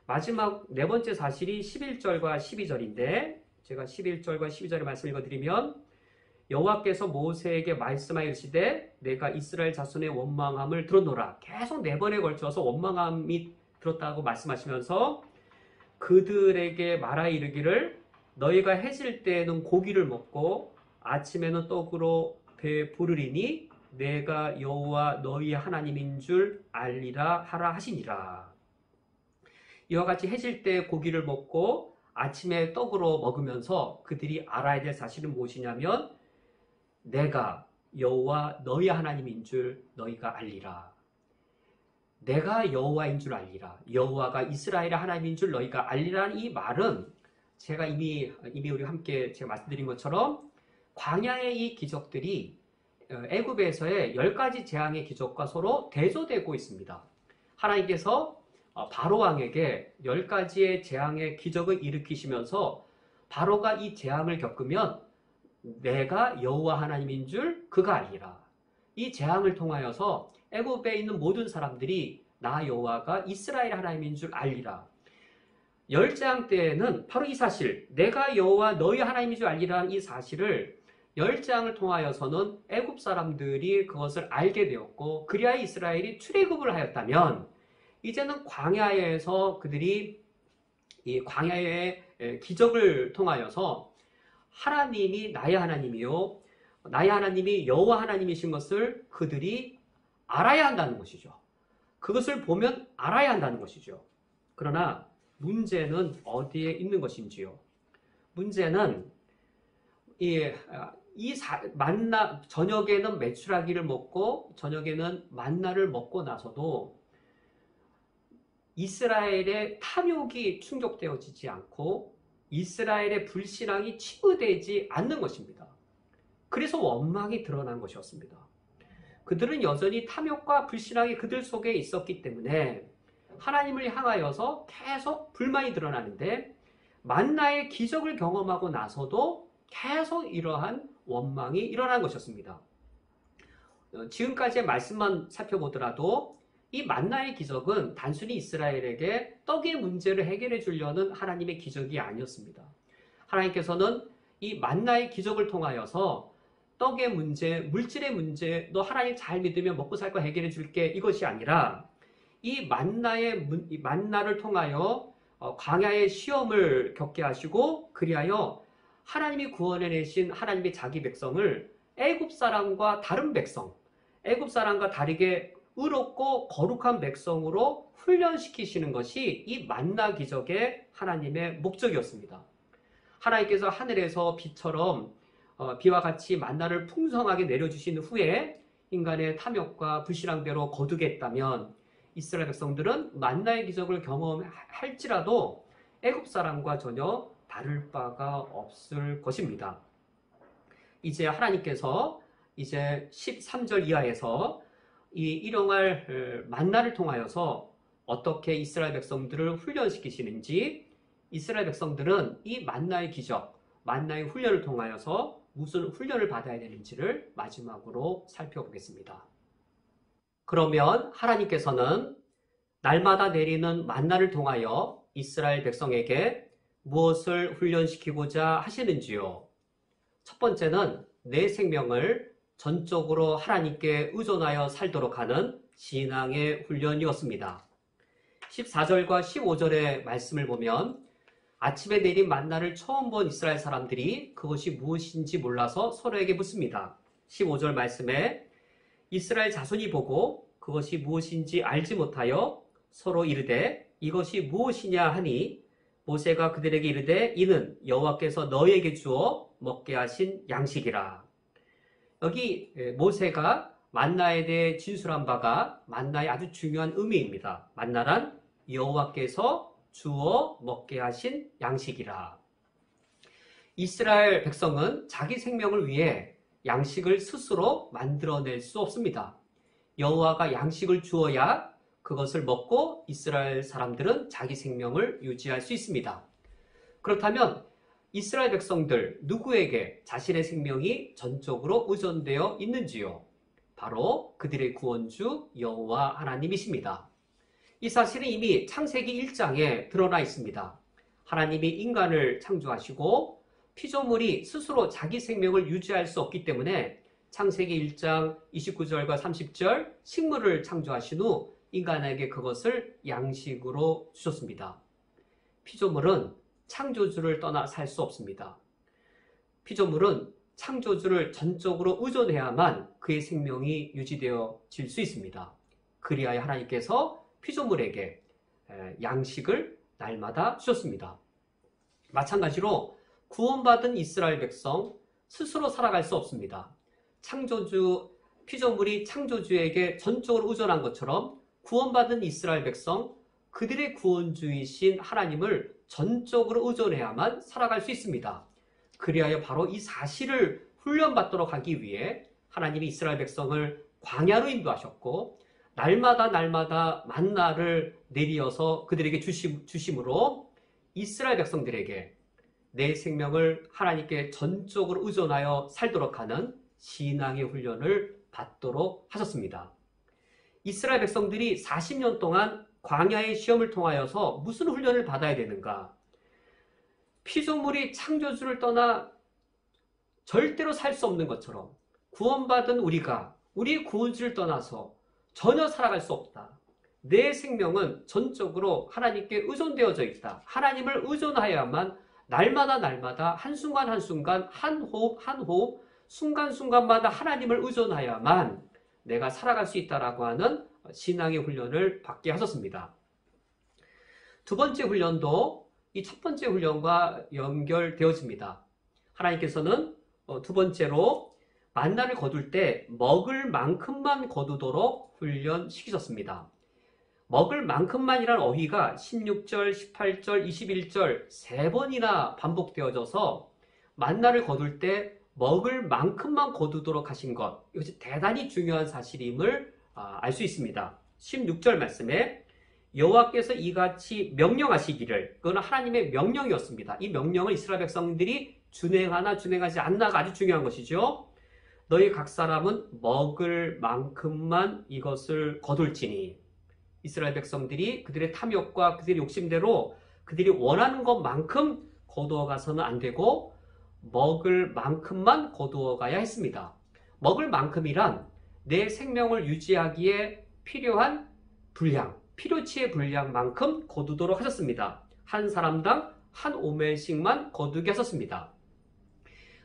마지막 네 번째 사실이 11절과 12절인데 제가 11절과 12절의 말씀을 읽어드리면 여호와께서 모세에게 말씀하여 이르시되 내가 이스라엘 자손의 원망함을 들었노라. 계속 네 번에 걸쳐서 원망함이 들었다고 말씀하시면서 그들에게 말하 이르기를 너희가 해질 때에는 고기를 먹고 아침에는 떡으로 배 부르리니 내가 여호와 너희의 하나님인 줄 알리라 하라 하시니라. 이와 같이 해질 때 고기를 먹고 아침에 떡으로 먹으면서 그들이 알아야 될 사실은 무엇이냐면 내가 여호와 너희 하나님인 줄 너희가 알리라. 내가 여호와인 줄 알리라. 여호와가 이스라엘의 하나님인 줄 너희가 알리라는 이 말은 제가 이미 우리 함께 제가 말씀드린 것처럼 광야의 이 기적들이 애굽에서의 10가지 재앙의 기적과 서로 대조되고 있습니다. 하나님께서 바로 왕에게 10가지의 재앙의 기적을 일으키시면서 바로가 이 재앙을 겪으면 내가 여호와 하나님인 줄 그가 알리라. 이 재앙을 통하여서 애굽에 있는 모든 사람들이 나 여호와가 이스라엘 하나님인 줄 알리라. 열재앙 때에는 바로 이 사실, 내가 여호와 너희 하나님인 줄 알리라는 이 사실을 열재앙을 통하여서는 애굽 사람들이 그것을 알게 되었고 그리하여 이스라엘이 출애굽을 하였다면 이제는 광야에서 그들이 이 광야의 기적을 통하여서 하나님이 나의 하나님이요 나의 하나님이 여호와 하나님이신 것을 그들이 알아야 한다는 것이죠. 그것을 보면 알아야 한다는 것이죠. 그러나 문제는 어디에 있는 것인지요? 문제는 저녁에는 메추라기를 먹고 저녁에는 만나를 먹고 나서도 이스라엘의 탐욕이 충족되어지지 않고 이스라엘의 불신앙이 치유되지 않는 것입니다. 그래서 원망이 드러난 것이었습니다. 그들은 여전히 탐욕과 불신앙이 그들 속에 있었기 때문에 하나님을 향하여서 계속 불만이 드러나는데 만나의 기적을 경험하고 나서도 계속 이러한 원망이 일어난 것이었습니다. 지금까지의 말씀만 살펴보더라도 이 만나의 기적은 단순히 이스라엘에게 떡의 문제를 해결해 주려는 하나님의 기적이 아니었습니다. 하나님께서는 이 만나의 기적을 통하여서 떡의 문제, 물질의 문제, 너 하나님 잘 믿으면 먹고 살 거 해결해 줄게 이것이 아니라 이 만나를 통하여 광야의 시험을 겪게 하시고 그리하여 하나님이 구원해내신 하나님의 자기 백성을 애굽 사람과 다른 백성, 애굽 사람과 다르게 의롭고 거룩한 백성으로 훈련시키시는 것이 이 만나 기적의 하나님의 목적이었습니다. 하나님께서 하늘에서 비처럼 비와 같이 만나를 풍성하게 내려주신 후에 인간의 탐욕과 불신앙대로 거두겠다면 이스라엘 백성들은 만나의 기적을 경험할지라도 애굽 사람과 전혀 다를 바가 없을 것입니다. 이제 하나님께서 이제 13절 이하에서 이 일용할 만나를 통하여서 어떻게 이스라엘 백성들을 훈련시키시는지, 이스라엘 백성들은 이 만나의 기적, 만나의 훈련을 통하여서 무슨 훈련을 받아야 되는지를 마지막으로 살펴보겠습니다. 그러면 하나님께서는 날마다 내리는 만나를 통하여 이스라엘 백성에게 무엇을 훈련시키고자 하시는지요? 첫 번째는 내 생명을 전적으로 하나님께 의존하여 살도록 하는 신앙의 훈련이었습니다. 14절과 15절의 말씀을 보면 아침에 내린 만나를 처음 본 이스라엘 사람들이 그것이 무엇인지 몰라서 서로에게 묻습니다. 15절 말씀에 이스라엘 자손이 보고 그것이 무엇인지 알지 못하여 서로 이르되 이것이 무엇이냐 하니 모세가 그들에게 이르되 이는 여호와께서 너희에게 주어 먹게 하신 양식이라. 여기 모세가 만나에 대해 진술한 바가 만나의 아주 중요한 의미입니다. 만나란 여호와께서 주어 먹게 하신 양식이라. 이스라엘 백성은 자기 생명을 위해 양식을 스스로 만들어낼 수 없습니다. 여호와가 양식을 주어야 그것을 먹고 이스라엘 사람들은 자기 생명을 유지할 수 있습니다. 그렇다면 이스라엘 백성들 누구에게 자신의 생명이 전적으로 의존되어 있는지요? 바로 그들의 구원주 여호와 하나님이십니다. 이 사실은 이미 창세기 1장에 드러나 있습니다. 하나님이 인간을 창조하시고 피조물이 스스로 자기 생명을 유지할 수 없기 때문에 창세기 1장 29절과 30절 식물을 창조하신 후 인간에게 그것을 양식으로 주셨습니다. 피조물은 창조주를 떠나 살 수 없습니다. 피조물은 창조주를 전적으로 의존해야만 그의 생명이 유지되어질 수 있습니다. 그리하여 하나님께서 피조물에게 양식을 날마다 주셨습니다. 마찬가지로 구원받은 이스라엘 백성 스스로 살아갈 수 없습니다. 피조물이 창조주에게 전적으로 의존한 것처럼 구원받은 이스라엘 백성, 그들의 구원주이신 하나님을 전적으로 의존해야만 살아갈 수 있습니다. 그리하여 바로 이 사실을 훈련받도록 하기 위해 하나님이 이스라엘 백성을 광야로 인도하셨고 날마다 만나를 내리어서 그들에게 주심으로 이스라엘 백성들에게 내 생명을 하나님께 전적으로 의존하여 살도록 하는 신앙의 훈련을 받도록 하셨습니다. 이스라엘 백성들이 40년 동안 광야의 시험을 통하여서 무슨 훈련을 받아야 되는가? 피조물이 창조주를 떠나 절대로 살 수 없는 것처럼 구원받은 우리가 우리의 구원주를 떠나서 전혀 살아갈 수 없다. 내 생명은 전적으로 하나님께 의존되어져 있다. 하나님을 의존하여야만 날마다 한순간 한 호흡 순간순간마다 하나님을 의존하여야만 내가 살아갈 수 있다라고 하는 신앙의 훈련을 받게 하셨습니다. 두 번째 훈련도 이 첫 번째 훈련과 연결되어집니다. 하나님께서는 두 번째로 만나를 거둘 때 먹을 만큼만 거두도록 훈련시키셨습니다. 먹을 만큼만이란 어휘가 16절, 18절, 21절 세 번이나 반복되어져서 만나를 거둘 때 먹을 만큼만 거두도록 하신 것, 이것이 대단히 중요한 사실임을 알 수 있습니다. 16절 말씀에 여호와께서 이같이 명령하시기를, 그건 하나님의 명령이었습니다. 이 명령을 이스라엘 백성들이 준행하나 준행하지 않나가 아주 중요한 것이죠. 너희 각 사람은 먹을 만큼만 이것을 거둘지니. 이스라엘 백성들이 그들의 탐욕과 그들의 욕심대로 그들이 원하는 것만큼 거두어 가서는 안 되고 먹을 만큼만 거두어 가야 했습니다. 먹을 만큼이란 내 생명을 유지하기에 필요한 분량, 필요치의 분량만큼 거두도록 하셨습니다. 한 사람당 한 오멜씩만 거두게 하셨습니다.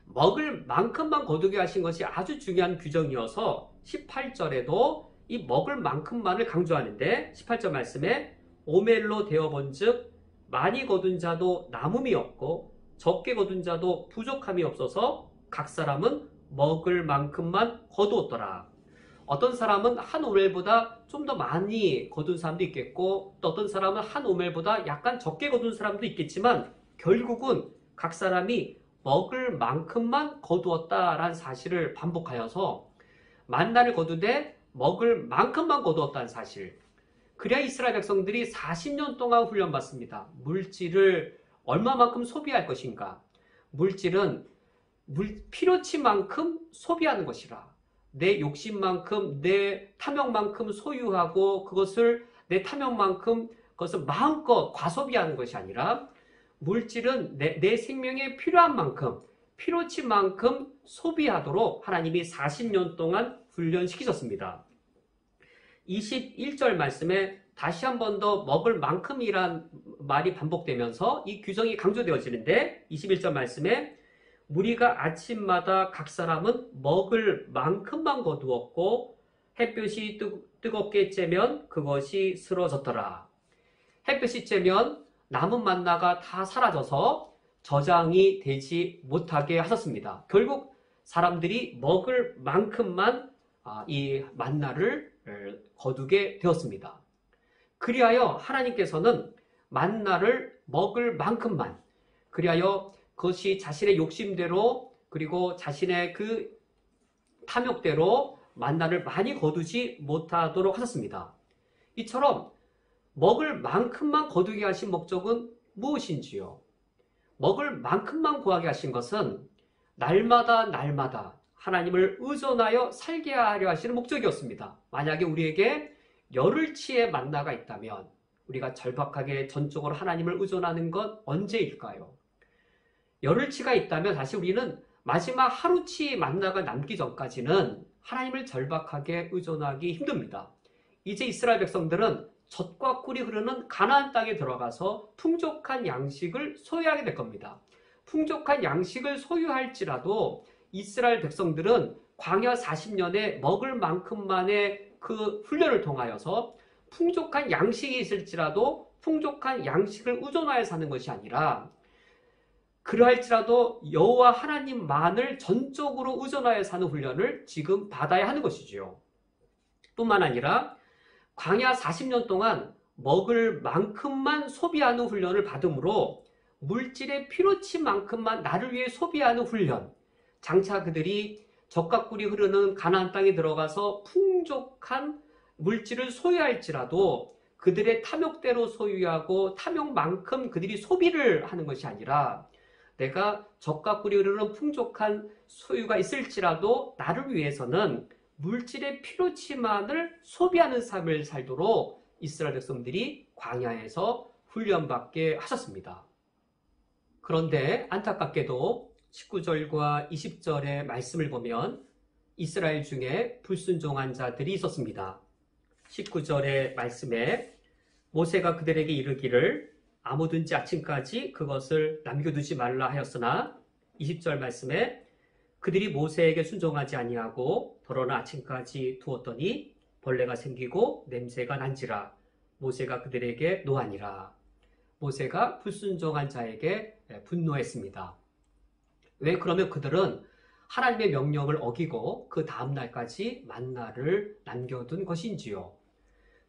먹을 만큼만 거두게 하신 것이 아주 중요한 규정이어서 18절에도 이 먹을 만큼만을 강조하는데 18절 말씀에 오멜로 되어본즉 많이 거둔 자도 남음이 없고 적게 거둔 자도 부족함이 없어서 각 사람은 먹을 만큼만 거두었더라. 어떤 사람은 한 오멜보다 좀 더 많이 거둔 사람도 있겠고, 또 어떤 사람은 한 오멜보다 약간 적게 거둔 사람도 있겠지만, 결국은 각 사람이 먹을 만큼만 거두었다라는 사실을 반복하여서 만나를 거두되 먹을 만큼만 거두었다는 사실. 그래야 이스라엘 백성들이 40년 동안 훈련받습니다. 물질을 얼마만큼 소비할 것인가. 물질은 필요치만큼 소비하는 것이라. 내 욕심만큼, 내 탐욕만큼 소유하고 그것을 내 탐욕만큼 그것을 마음껏 과소비하는 것이 아니라 물질은 내 생명에 필요한 만큼, 필요치만큼 소비하도록 하나님이 40년 동안 훈련시키셨습니다. 21절 말씀에 다시 한 번 더 먹을 만큼이란 말이 반복되면서 이 규정이 강조되어지는데 21절 말씀에 무리가 아침마다 각 사람은 먹을 만큼만 거두었고 햇볕이 뜨겁게 쬐면 그것이 쓰러졌더라. 햇볕이 쬐면 남은 만나가 다 사라져서 저장이 되지 못하게 하셨습니다. 결국 사람들이 먹을 만큼만 이 만나를 거두게 되었습니다. 그리하여 하나님께서는 만나를 먹을 만큼만, 그리하여 그것이 자신의 욕심대로 그리고 자신의 그 탐욕대로 만나를 많이 거두지 못하도록 하셨습니다. 이처럼 먹을 만큼만 거두게 하신 목적은 무엇인지요? 먹을 만큼만 구하게 하신 것은 날마다 하나님을 의존하여 살게 하려 하시는 목적이었습니다. 만약에 우리에게 열흘치의 만나가 있다면 우리가 절박하게 전적으로 하나님을 의존하는 건 언제일까요? 열흘치가 있다면 사실 우리는 마지막 하루치 만나가 남기 전까지는 하나님을 절박하게 의존하기 힘듭니다. 이제 이스라엘 백성들은 젖과 꿀이 흐르는 가나안 땅에 들어가서 풍족한 양식을 소유하게 될 겁니다. 풍족한 양식을 소유할지라도 이스라엘 백성들은 광야 40년에 먹을 만큼만의 그 훈련을 통하여서 풍족한 양식이 있을지라도 풍족한 양식을 의존하여 사는 것이 아니라 그러할지라도 여호와 하나님만을 전적으로 의존하여 사는 훈련을 지금 받아야 하는 것이지요. 뿐만 아니라 광야 40년 동안 먹을 만큼만 소비하는 훈련을 받음으로 물질의 필요치만큼만 나를 위해 소비하는 훈련, 장차 그들이 젖과 꿀이 흐르는 가나안 땅에 들어가서 풍족한 물질을 소유할지라도 그들의 탐욕대로 소유하고 탐욕만큼 그들이 소비를 하는 것이 아니라 내가 젖과 꿀이 흐르는 풍족한 소유가 있을지라도 나를 위해서는 물질의 필요치만을 소비하는 삶을 살도록 이스라엘 백성들이 광야에서 훈련받게 하셨습니다. 그런데 안타깝게도 19절과 20절의 말씀을 보면 이스라엘 중에 불순종한 자들이 있었습니다. 19절의 말씀에 모세가 그들에게 이르기를 아무든지 아침까지 그것을 남겨두지 말라 하였으나 20절 말씀에 그들이 모세에게 순종하지 아니하고 더러나 아침까지 두었더니 벌레가 생기고 냄새가 난지라 모세가 그들에게 노하니라. 모세가 불순종한 자에게 분노했습니다. 왜? 그러면 그들은 하나님의 명령을 어기고 그 다음날까지 만나를 남겨둔 것인지요.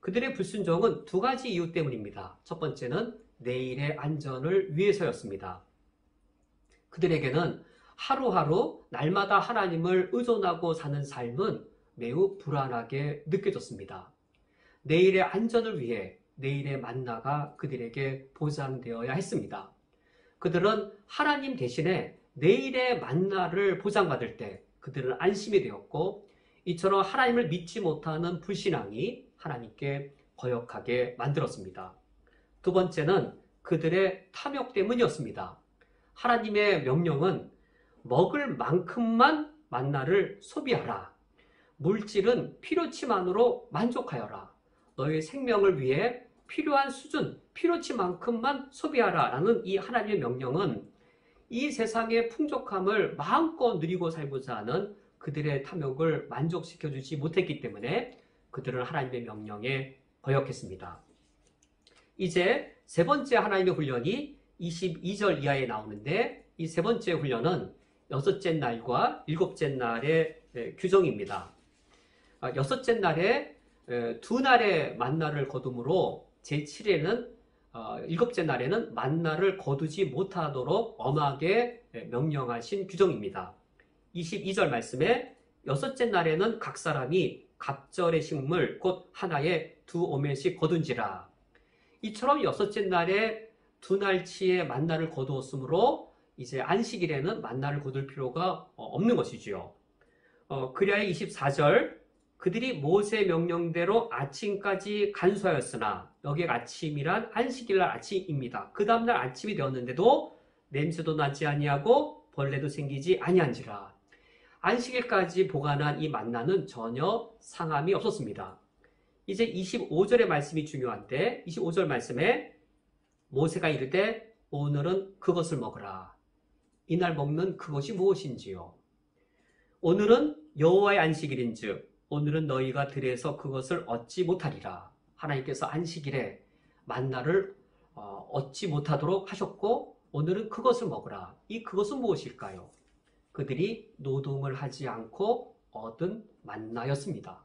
그들의 불순종은 두 가지 이유 때문입니다. 첫 번째는 내일의 안전을 위해서였습니다. 그들에게는 하루하루 날마다 하나님을 의존하고 사는 삶은 매우 불안하게 느껴졌습니다. 내일의 안전을 위해 내일의 만나가 그들에게 보장되어야 했습니다. 그들은 하나님 대신에 내일의 만나를 보장받을 때 그들은 안심이 되었고 이처럼 하나님을 믿지 못하는 불신앙이 하나님께 거역하게 만들었습니다. 두 번째는 그들의 탐욕 때문이었습니다. 하나님의 명령은 먹을 만큼만 만나를 소비하라. 물질은 필요치만으로 만족하여라. 너의 생명을 위해 필요한 수준, 필요치만큼만 소비하라 라는 이 하나님의 명령은 이 세상의 풍족함을 마음껏 누리고 살고자 하는 그들의 탐욕을 만족시켜주지 못했기 때문에 그들은 하나님의 명령에 거역했습니다. 이제 세 번째 하나님의 훈련이 22절 이하에 나오는데 이 세 번째 훈련은 여섯째 날과 일곱째 날의 규정입니다. 여섯째 날에 두 날의 만나를 거둠으로 제7일에는 일곱째 날에는 만나를 거두지 못하도록 엄하게 명령하신 규정입니다. 22절 말씀에 여섯째 날에는 각 사람이 갑절의 식물 곧 하나에 2오멜씩 거둔지라. 이처럼 여섯째 날에 두 날치의 만나를 거두었으므로 이제 안식일에는 만나를 거둘 필요가 없는 것이지요. 그리하여 24절 그들이 모세 명령대로 아침까지 간수하였으나 여기에 아침이란 안식일날 아침입니다. 그 다음날 아침이 되었는데도 냄새도 나지 아니하고 벌레도 생기지 아니한지라. 안식일까지 보관한 이 만나는 전혀 상함이 없었습니다. 이제 25절의 말씀이 중요한데 25절 말씀에 모세가 이르되 오늘은 그것을 먹으라. 이날 먹는 그것이 무엇인지요? 오늘은 여호와의 안식일인즉 오늘은 너희가 들에서 그것을 얻지 못하리라. 하나님께서 안식일에 만나를 얻지 못하도록 하셨고 오늘은 그것을 먹으라. 이 그것은 무엇일까요? 그들이 노동을 하지 않고 얻은 만나였습니다.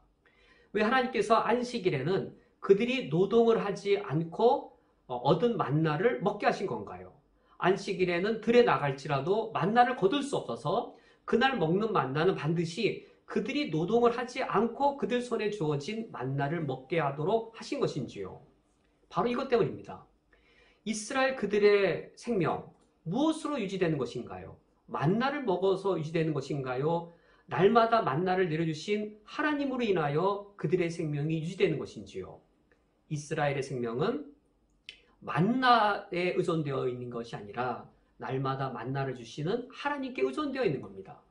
왜 하나님께서 안식일에는 그들이 노동을 하지 않고 얻은 만나를 먹게 하신 건가요? 안식일에는 들에 나갈지라도 만나를 거둘 수 없어서 그날 먹는 만나는 반드시 그들이 노동을 하지 않고 그들 손에 주어진 만나를 먹게 하도록 하신 것인지요? 바로 이것 때문입니다. 이스라엘 그들의 생명 무엇으로 유지되는 것인가요? 만나를 먹어서 유지되는 것인가요? 날마다 만나를 내려주신 하나님으로 인하여 그들의 생명이 유지되는 것인지요? 이스라엘의 생명은 만나에 의존되어 있는 것이 아니라 날마다 만나를 주시는 하나님께 의존되어 있는 겁니다.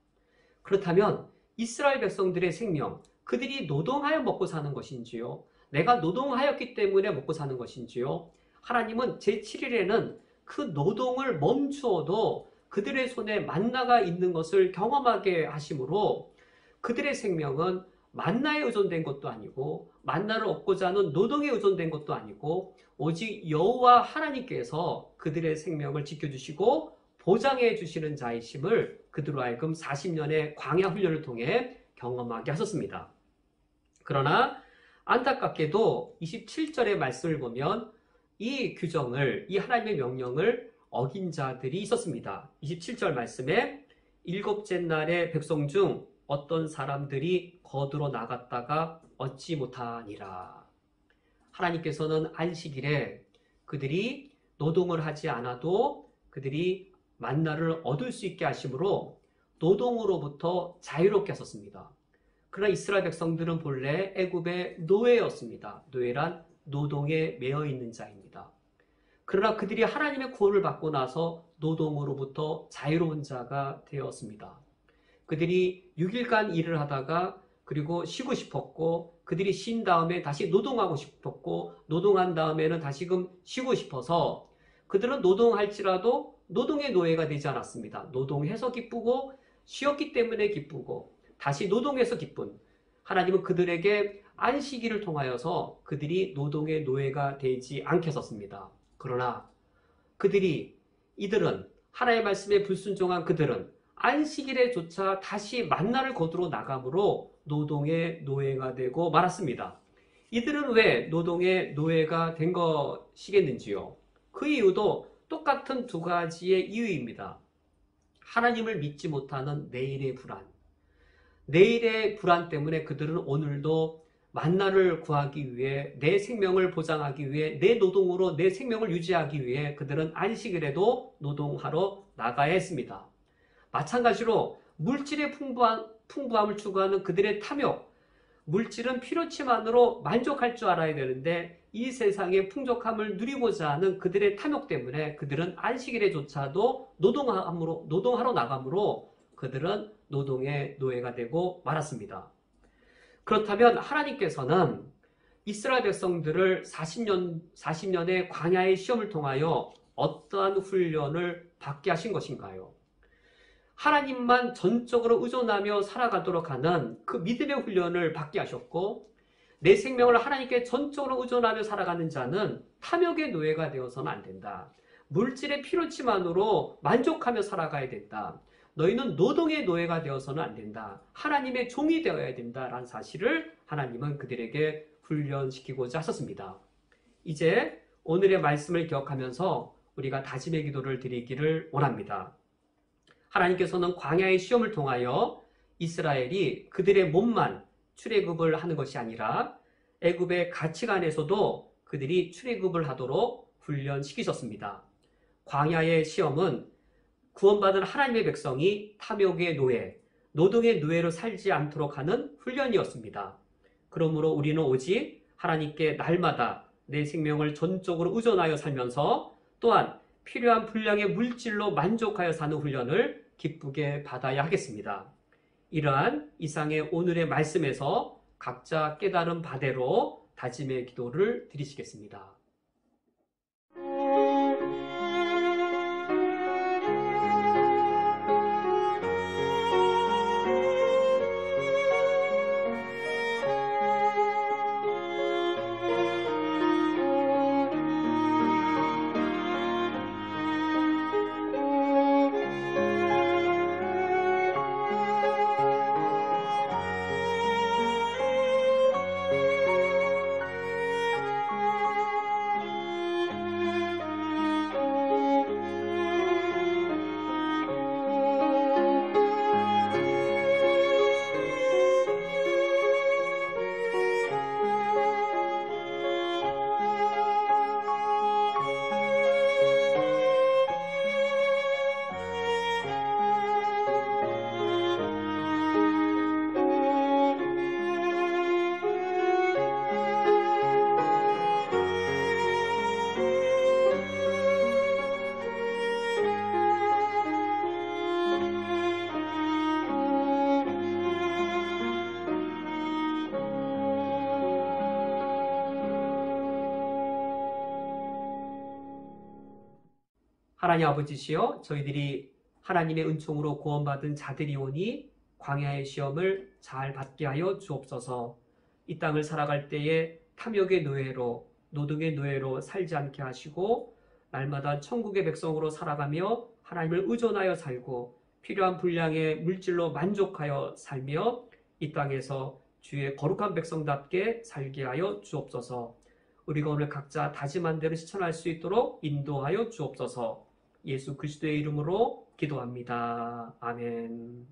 그렇다면 이스라엘 백성들의 생명, 그들이 노동하여 먹고 사는 것인지요? 내가 노동하였기 때문에 먹고 사는 것인지요? 하나님은 제7일에는 그 노동을 멈추어도 그들의 손에 만나가 있는 것을 경험하게 하심으로 그들의 생명은 만나에 의존된 것도 아니고 만나를 얻고자 하는 노동에 의존된 것도 아니고 오직 여호와 하나님께서 그들의 생명을 지켜주시고 보장해 주시는 자이심을 그들로 하여금 40년의 광야 훈련을 통해 경험하게 하셨습니다. 그러나 안타깝게도 27절의 말씀을 보면 이 규정을, 이 하나님의 명령을 어긴 자들이 있었습니다. 27절 말씀에 일곱째 날의 백성 중 어떤 사람들이 거두러 나갔다가 얻지 못하니라. 하나님께서는 안식일에 그들이 노동을 하지 않아도 그들이 만나를 얻을 수 있게 하심으로 노동으로부터 자유롭게 하셨습니다. 그러나 이스라엘 백성들은 본래 애굽의 노예였습니다. 노예란 노동에 매여 있는 자입니다. 그러나 그들이 하나님의 구원을 받고 나서 노동으로부터 자유로운 자가 되었습니다. 그들이 6일간 일을 하다가 그리고 쉬고 싶었고 그들이 쉰 다음에 다시 노동하고 싶었고 노동한 다음에는 다시금 쉬고 싶어서 그들은 노동할지라도 노동의 노예가 되지 않았습니다. 노동해서 기쁘고 쉬었기 때문에 기쁘고 다시 노동해서 기쁜 하나님은 그들에게 안식일을 통하여서 그들이 노동의 노예가 되지 않게 하셨습니다. 그러나 이들은 하나님의 말씀에 불순종한 그들은 안식일에조차 다시 만나를 거두러 나가므로 노동의 노예가 되고 말았습니다. 이들은 왜 노동의 노예가 된 것이겠는지요? 그 이유도 똑같은 두 가지의 이유입니다. 하나님을 믿지 못하는 내일의 불안. 내일의 불안 때문에 그들은 오늘도 만나를 구하기 위해 내 생명을 보장하기 위해 내 노동으로 내 생명을 유지하기 위해 그들은 안식일에도 노동하러 나가야 했습니다. 마찬가지로 물질의 풍부함을 추구하는 그들의 탐욕, 물질은 필요치만으로 만족할 줄 알아야 되는데 이 세상의 풍족함을 누리고자 하는 그들의 탐욕 때문에 그들은 안식일에조차도 노동하러 나가므로 그들은 노동의 노예가 되고 말았습니다. 그렇다면 하나님께서는 이스라엘 백성들을 40년의 광야의 시험을 통하여 어떠한 훈련을 받게 하신 것인가요? 하나님만 전적으로 의존하며 살아가도록 하는 그 믿음의 훈련을 받게 하셨고 내 생명을 하나님께 전적으로 의존하며 살아가는 자는 탐욕의 노예가 되어서는 안 된다. 물질의 필요치만으로 만족하며 살아가야 된다. 너희는 노동의 노예가 되어서는 안 된다. 하나님의 종이 되어야 된다라는 사실을 하나님은 그들에게 훈련시키고자 하셨습니다. 이제 오늘의 말씀을 기억하면서 우리가 다짐의 기도를 드리기를 원합니다. 하나님께서는 광야의 시험을 통하여 이스라엘이 그들의 몸만 출애굽을 하는 것이 아니라 애굽의 가치관에서도 그들이 출애굽을 하도록 훈련시키셨습니다. 광야의 시험은 구원받은 하나님의 백성이 탐욕의 노예, 노동의 노예로 살지 않도록 하는 훈련이었습니다. 그러므로 우리는 오직 하나님께 날마다 내 생명을 전적으로 의존하여 살면서 또한 필요한 분량의 물질로 만족하여 사는 훈련을 기쁘게 받아야 하겠습니다. 이러한 이상의 오늘의 말씀에서 각자 깨달은 바대로 다짐의 기도를 드리시겠습니다. 하나님 아버지시여, 저희들이 하나님의 은총으로 구원받은 자들이오니 광야의 시험을 잘 받게 하여 주옵소서. 이 땅을 살아갈 때에 탐욕의 노예로, 노동의 노예로 살지 않게 하시고 날마다 천국의 백성으로 살아가며 하나님을 의존하여 살고 필요한 분량의 물질로 만족하여 살며 이 땅에서 주의 거룩한 백성답게 살게 하여 주옵소서. 우리가 오늘 각자 다짐한 대로 실천할 수 있도록 인도하여 주옵소서. 예수 그리스도의 이름으로 기도합니다. 아멘.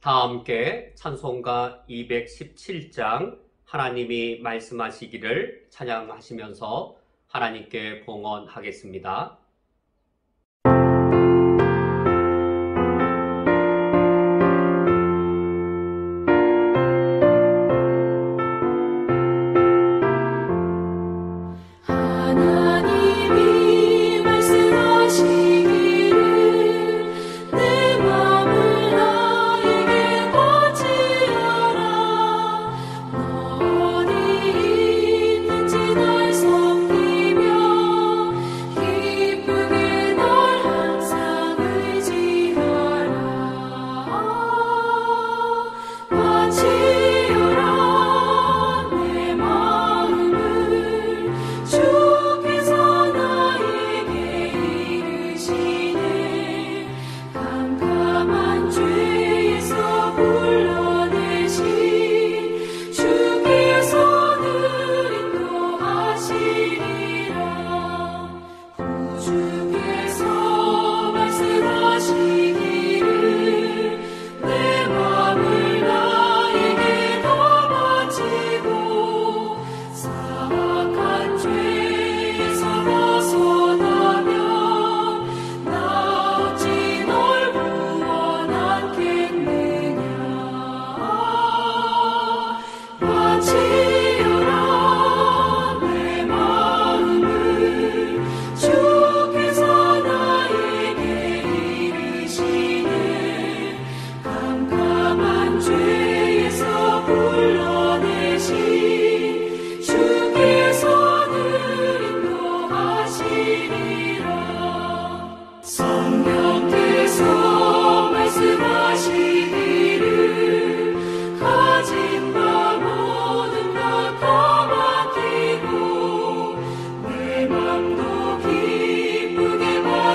다 함께 찬송가 217장 하나님이 말씀하시기를 찬양하시면서 하나님께 봉헌하겠습니다. 어디 있는지 날 섬기며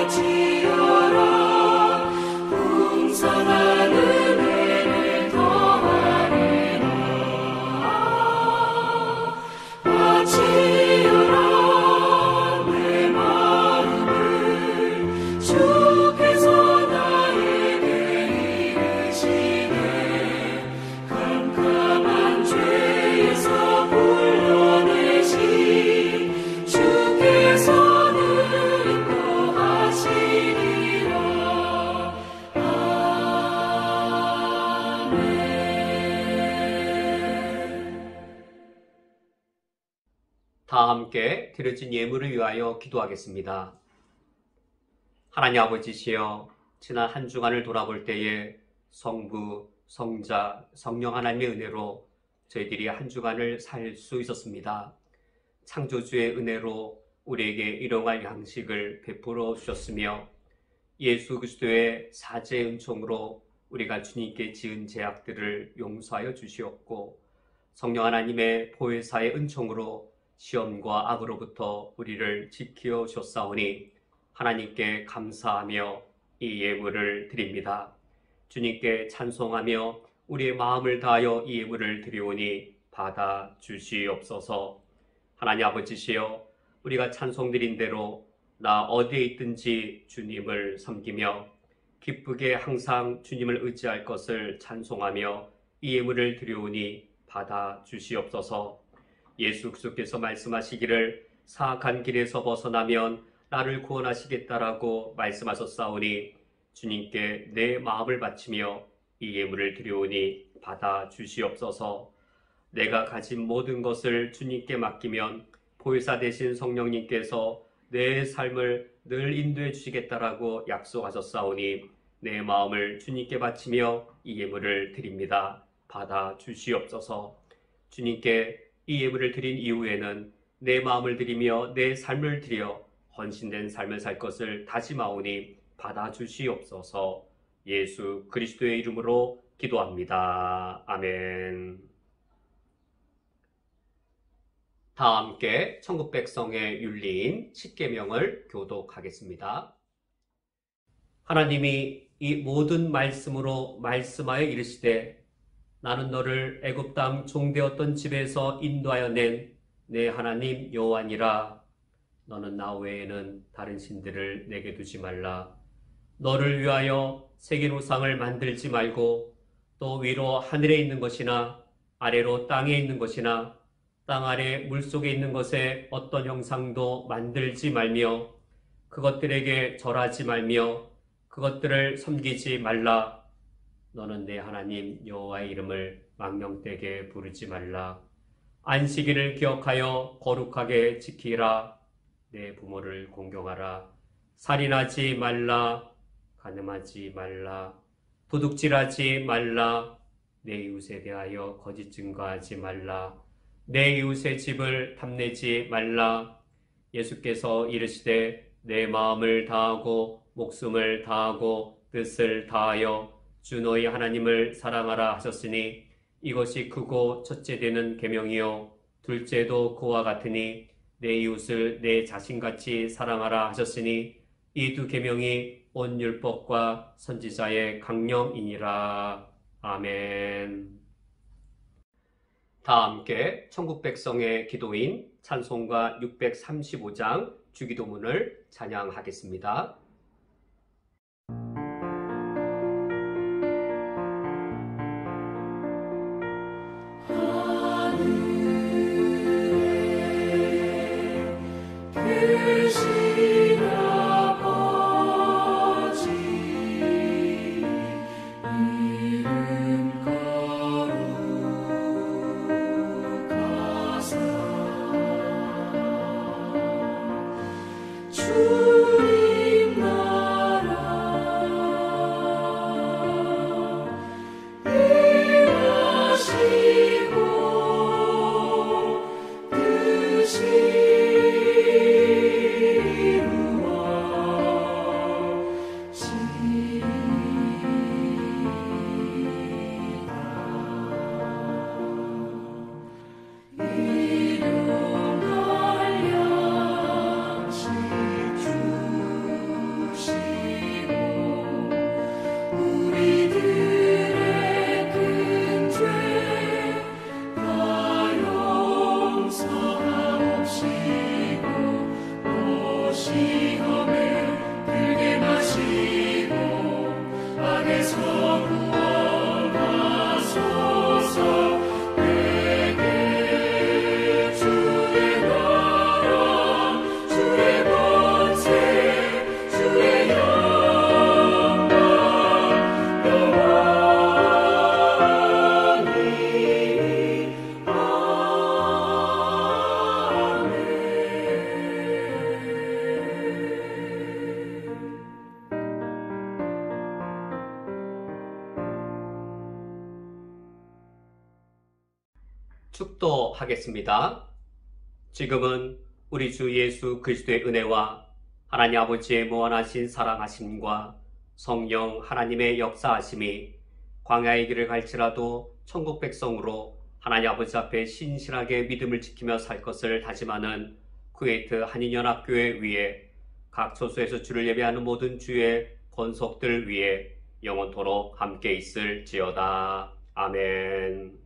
바치어라 풍성한 은혜를 더하리라 바치어라 내 마음을 주께서 나에게 이르시네 캄캄한 죄에서 불러내신 주께서는 인도하시리라 아멘. 다 함께 드려진 예물을 위하여 기도하겠습니다. 하나님 아버지시여, 지난 한 주간을 돌아볼 때에 성부, 성자, 성령 하나님의 은혜로 저희들이 한 주간을 살 수 있었습니다. 창조주의 은혜로 우리에게 일용할 양식을 베풀어 주셨으며 예수 그리스도의 사죄의 은총으로 우리가 주님께 지은 죄악들을 용서하여 주시었고 성령 하나님의 보혜사의 은총으로 시험과 악으로부터 우리를 지켜 주셨사오니 하나님께 감사하며 이 예물을 드립니다. 주님께 찬송하며 우리의 마음을 다하여 이 예물을 드리오니 받아 주시옵소서. 하나님 아버지시여, 우리가 찬송드린 대로 나 어디에 있든지 주님을 섬기며 기쁘게 항상 주님을 의지할 것을 찬송하며 이 예물을 드리오니 받아 주시옵소서. 예수 그리스도께서 말씀하시기를 사악한 길에서 벗어나면 나를 구원하시겠다라고 말씀하셨사오니 주님께 내 마음을 바치며 이 예물을 드리오니 받아 주시옵소서. 내가 가진 모든 것을 주님께 맡기면 보혜사 되신 성령님께서 내 삶을 늘 인도해 주시겠다라고 약속하셨사오니 내 마음을 주님께 바치며 이 예물을 드립니다. 받아 주시옵소서. 주님께 이 예물을 드린 이후에는 내 마음을 드리며 내 삶을 드려 헌신된 삶을 살 것을 다짐하오니 받아 주시옵소서. 예수 그리스도의 이름으로 기도합니다. 아멘. 다 함께 천국 백성의 윤리인 십계명을 교독하겠습니다. 하나님이 이 모든 말씀으로 말씀하여 이르시되 나는 너를 애굽 땅 종되었던 집에서 인도하여 낸 내 하나님 여호와니라. 너는 나 외에는 다른 신들을 내게 두지 말라. 너를 위하여 새긴 우상을 만들지 말고 또 위로 하늘에 있는 것이나 아래로 땅에 있는 것이나 땅 아래 물속에 있는 것에 어떤 형상도 만들지 말며 그것들에게 절하지 말며 그것들을 섬기지 말라. 너는 내 하나님 여호와의 이름을 망령되게 부르지 말라. 안식일을 기억하여 거룩하게 지키라. 내 부모를 공경하라. 살인하지 말라. 간음하지 말라. 도둑질하지 말라. 내 이웃에 대하여 거짓 증거하지 말라. 내 이웃의 집을 탐내지 말라. 예수께서 이르시되 내 마음을 다하고 목숨을 다하고 뜻을 다하여 주 너희 하나님을 사랑하라 하셨으니 이것이 크고 첫째 되는 계명이요 둘째도 그와 같으니 내 이웃을 내 자신같이 사랑하라 하셨으니 이 두 계명이 온 율법과 선지자의 강령이니라. 아멘. 다 함께 천국 백성의 기도인 찬송가 635장 주기도문을 찬양하겠습니다. 주님 축도하겠습니다. 지금은 우리 주 예수 그리스도의 은혜와 하나님 아버지의 무한하신 사랑하심과 성령 하나님의 역사하심이 광야의 길을 갈지라도 천국 백성으로 하나님 아버지 앞에 신실하게 믿음을 지키며 살 것을 다짐하는 쿠웨이트 한인연합교회 위에 각 처소에서 주를 예배하는 모든 주의 권속들 위에 영원토록 함께 있을지어다. 아멘.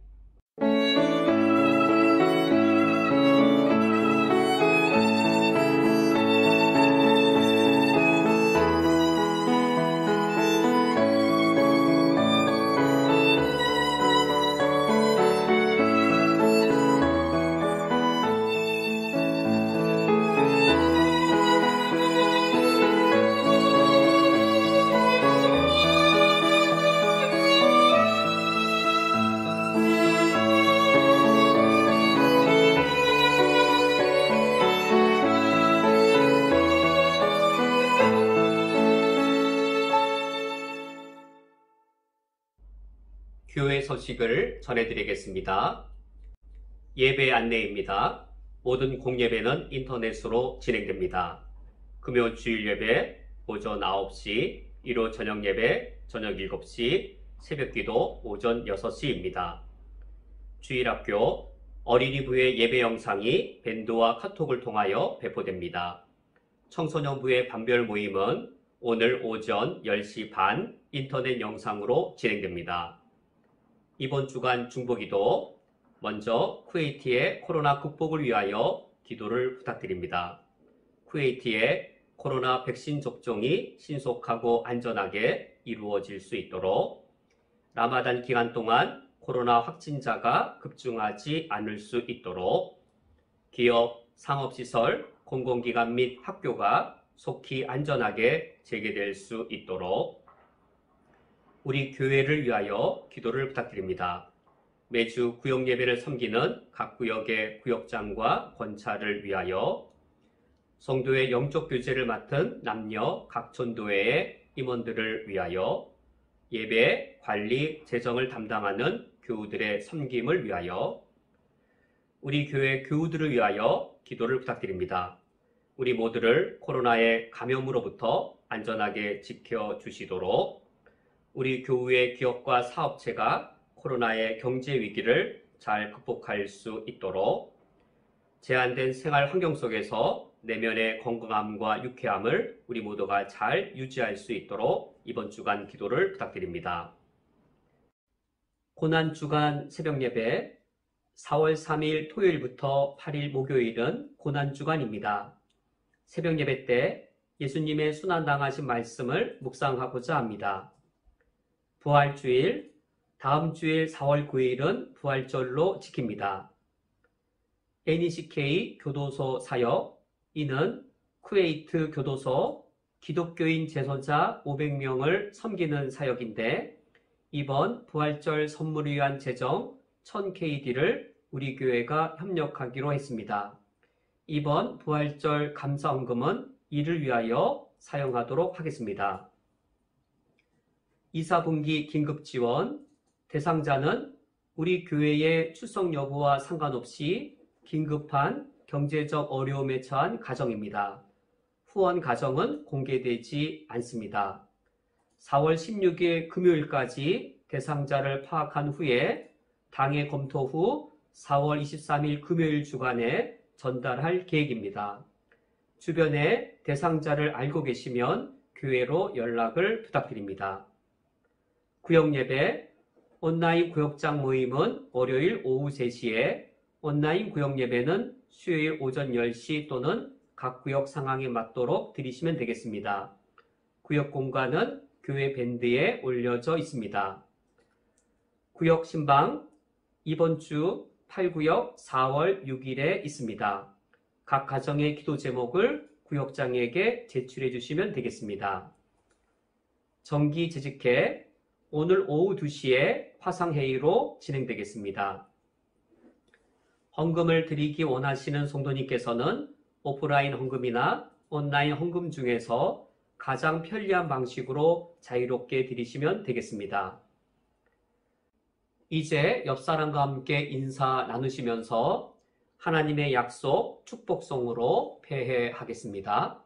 교회 소식을 전해드리겠습니다. 예배 안내입니다. 모든 공예배는 인터넷으로 진행됩니다. 금요 주일 예배 오전 9시, 일요 저녁 예배 저녁 7시, 새벽기도 오전 6시입니다. 주일학교 어린이부의 예배 영상이 밴드와 카톡을 통하여 배포됩니다. 청소년부의 반별 모임은 오늘 오전 10시 반 인터넷 영상으로 진행됩니다. 이번 주간 중보기도 먼저 쿠웨이트의 코로나 극복을 위하여 기도를 부탁드립니다. 쿠웨이트의 코로나 백신 접종이 신속하고 안전하게 이루어질 수 있도록 라마단 기간 동안 코로나 확진자가 급증하지 않을 수 있도록 기업, 상업시설, 공공기관 및 학교가 속히 안전하게 재개될 수 있도록 우리 교회를 위하여 기도를 부탁드립니다. 매주 구역 예배를 섬기는 각 구역의 구역장과 권차를 위하여 성도의 영적 교제를 맡은 남녀 각 전도회의 임원들을 위하여 예배, 관리, 재정을 담당하는 교우들의 섬김을 위하여 우리 교회 교우들을 위하여 기도를 부탁드립니다. 우리 모두를 코로나의 감염으로부터 안전하게 지켜주시도록 우리 교우의 기업과 사업체가 코로나의 경제 위기를 잘 극복할 수 있도록 제한된 생활 환경 속에서 내면의 건강함과 유쾌함을 우리 모두가 잘 유지할 수 있도록 이번 주간 기도를 부탁드립니다. 고난주간 새벽예배 4월 3일 토요일부터 8일 목요일은 고난주간입니다. 새벽예배 때 예수님의 순환당하신 말씀을 묵상하고자 합니다. 부활주일, 다음 주일 4월 9일은 부활절로 지킵니다. NECK 교도소 사역, 이는 쿠웨이트 교도소 기독교인 제소자 500명을 섬기는 사역인데 이번 부활절 선물을 위한 재정 1000KD를 우리 교회가 협력하기로 했습니다. 이번 부활절 감사헌금은 이를 위하여 사용하도록 하겠습니다. 2, 4분기 긴급지원 대상자는 우리 교회의 출석 여부와 상관없이 긴급한 경제적 어려움에 처한 가정입니다. 후원 가정은 공개되지 않습니다. 4월 16일 금요일까지 대상자를 파악한 후에 당의 검토 후 4월 23일 금요일 주간에 전달할 계획입니다. 주변에 대상자를 알고 계시면 교회로 연락을 부탁드립니다. 구역예배, 온라인 구역장 모임은 월요일 오후 3시에, 온라인 구역예배는 수요일 오전 10시 또는 각 구역 상황에 맞도록 드리시면 되겠습니다. 구역 공간은 교회 밴드에 올려져 있습니다. 구역 신방, 이번 주 8구역 4월 6일에 있습니다. 각 가정의 기도 제목을 구역장에게 제출해 주시면 되겠습니다. 정기 재직회, 오늘 오후 2시에 화상회의로 진행되겠습니다. 헌금을 드리기 원하시는 성도님께서는 오프라인 헌금이나 온라인 헌금 중에서 가장 편리한 방식으로 자유롭게 드리시면 되겠습니다. 이제 옆 사람과 함께 인사 나누시면서 하나님의 약속 축복송으로 폐회하겠습니다.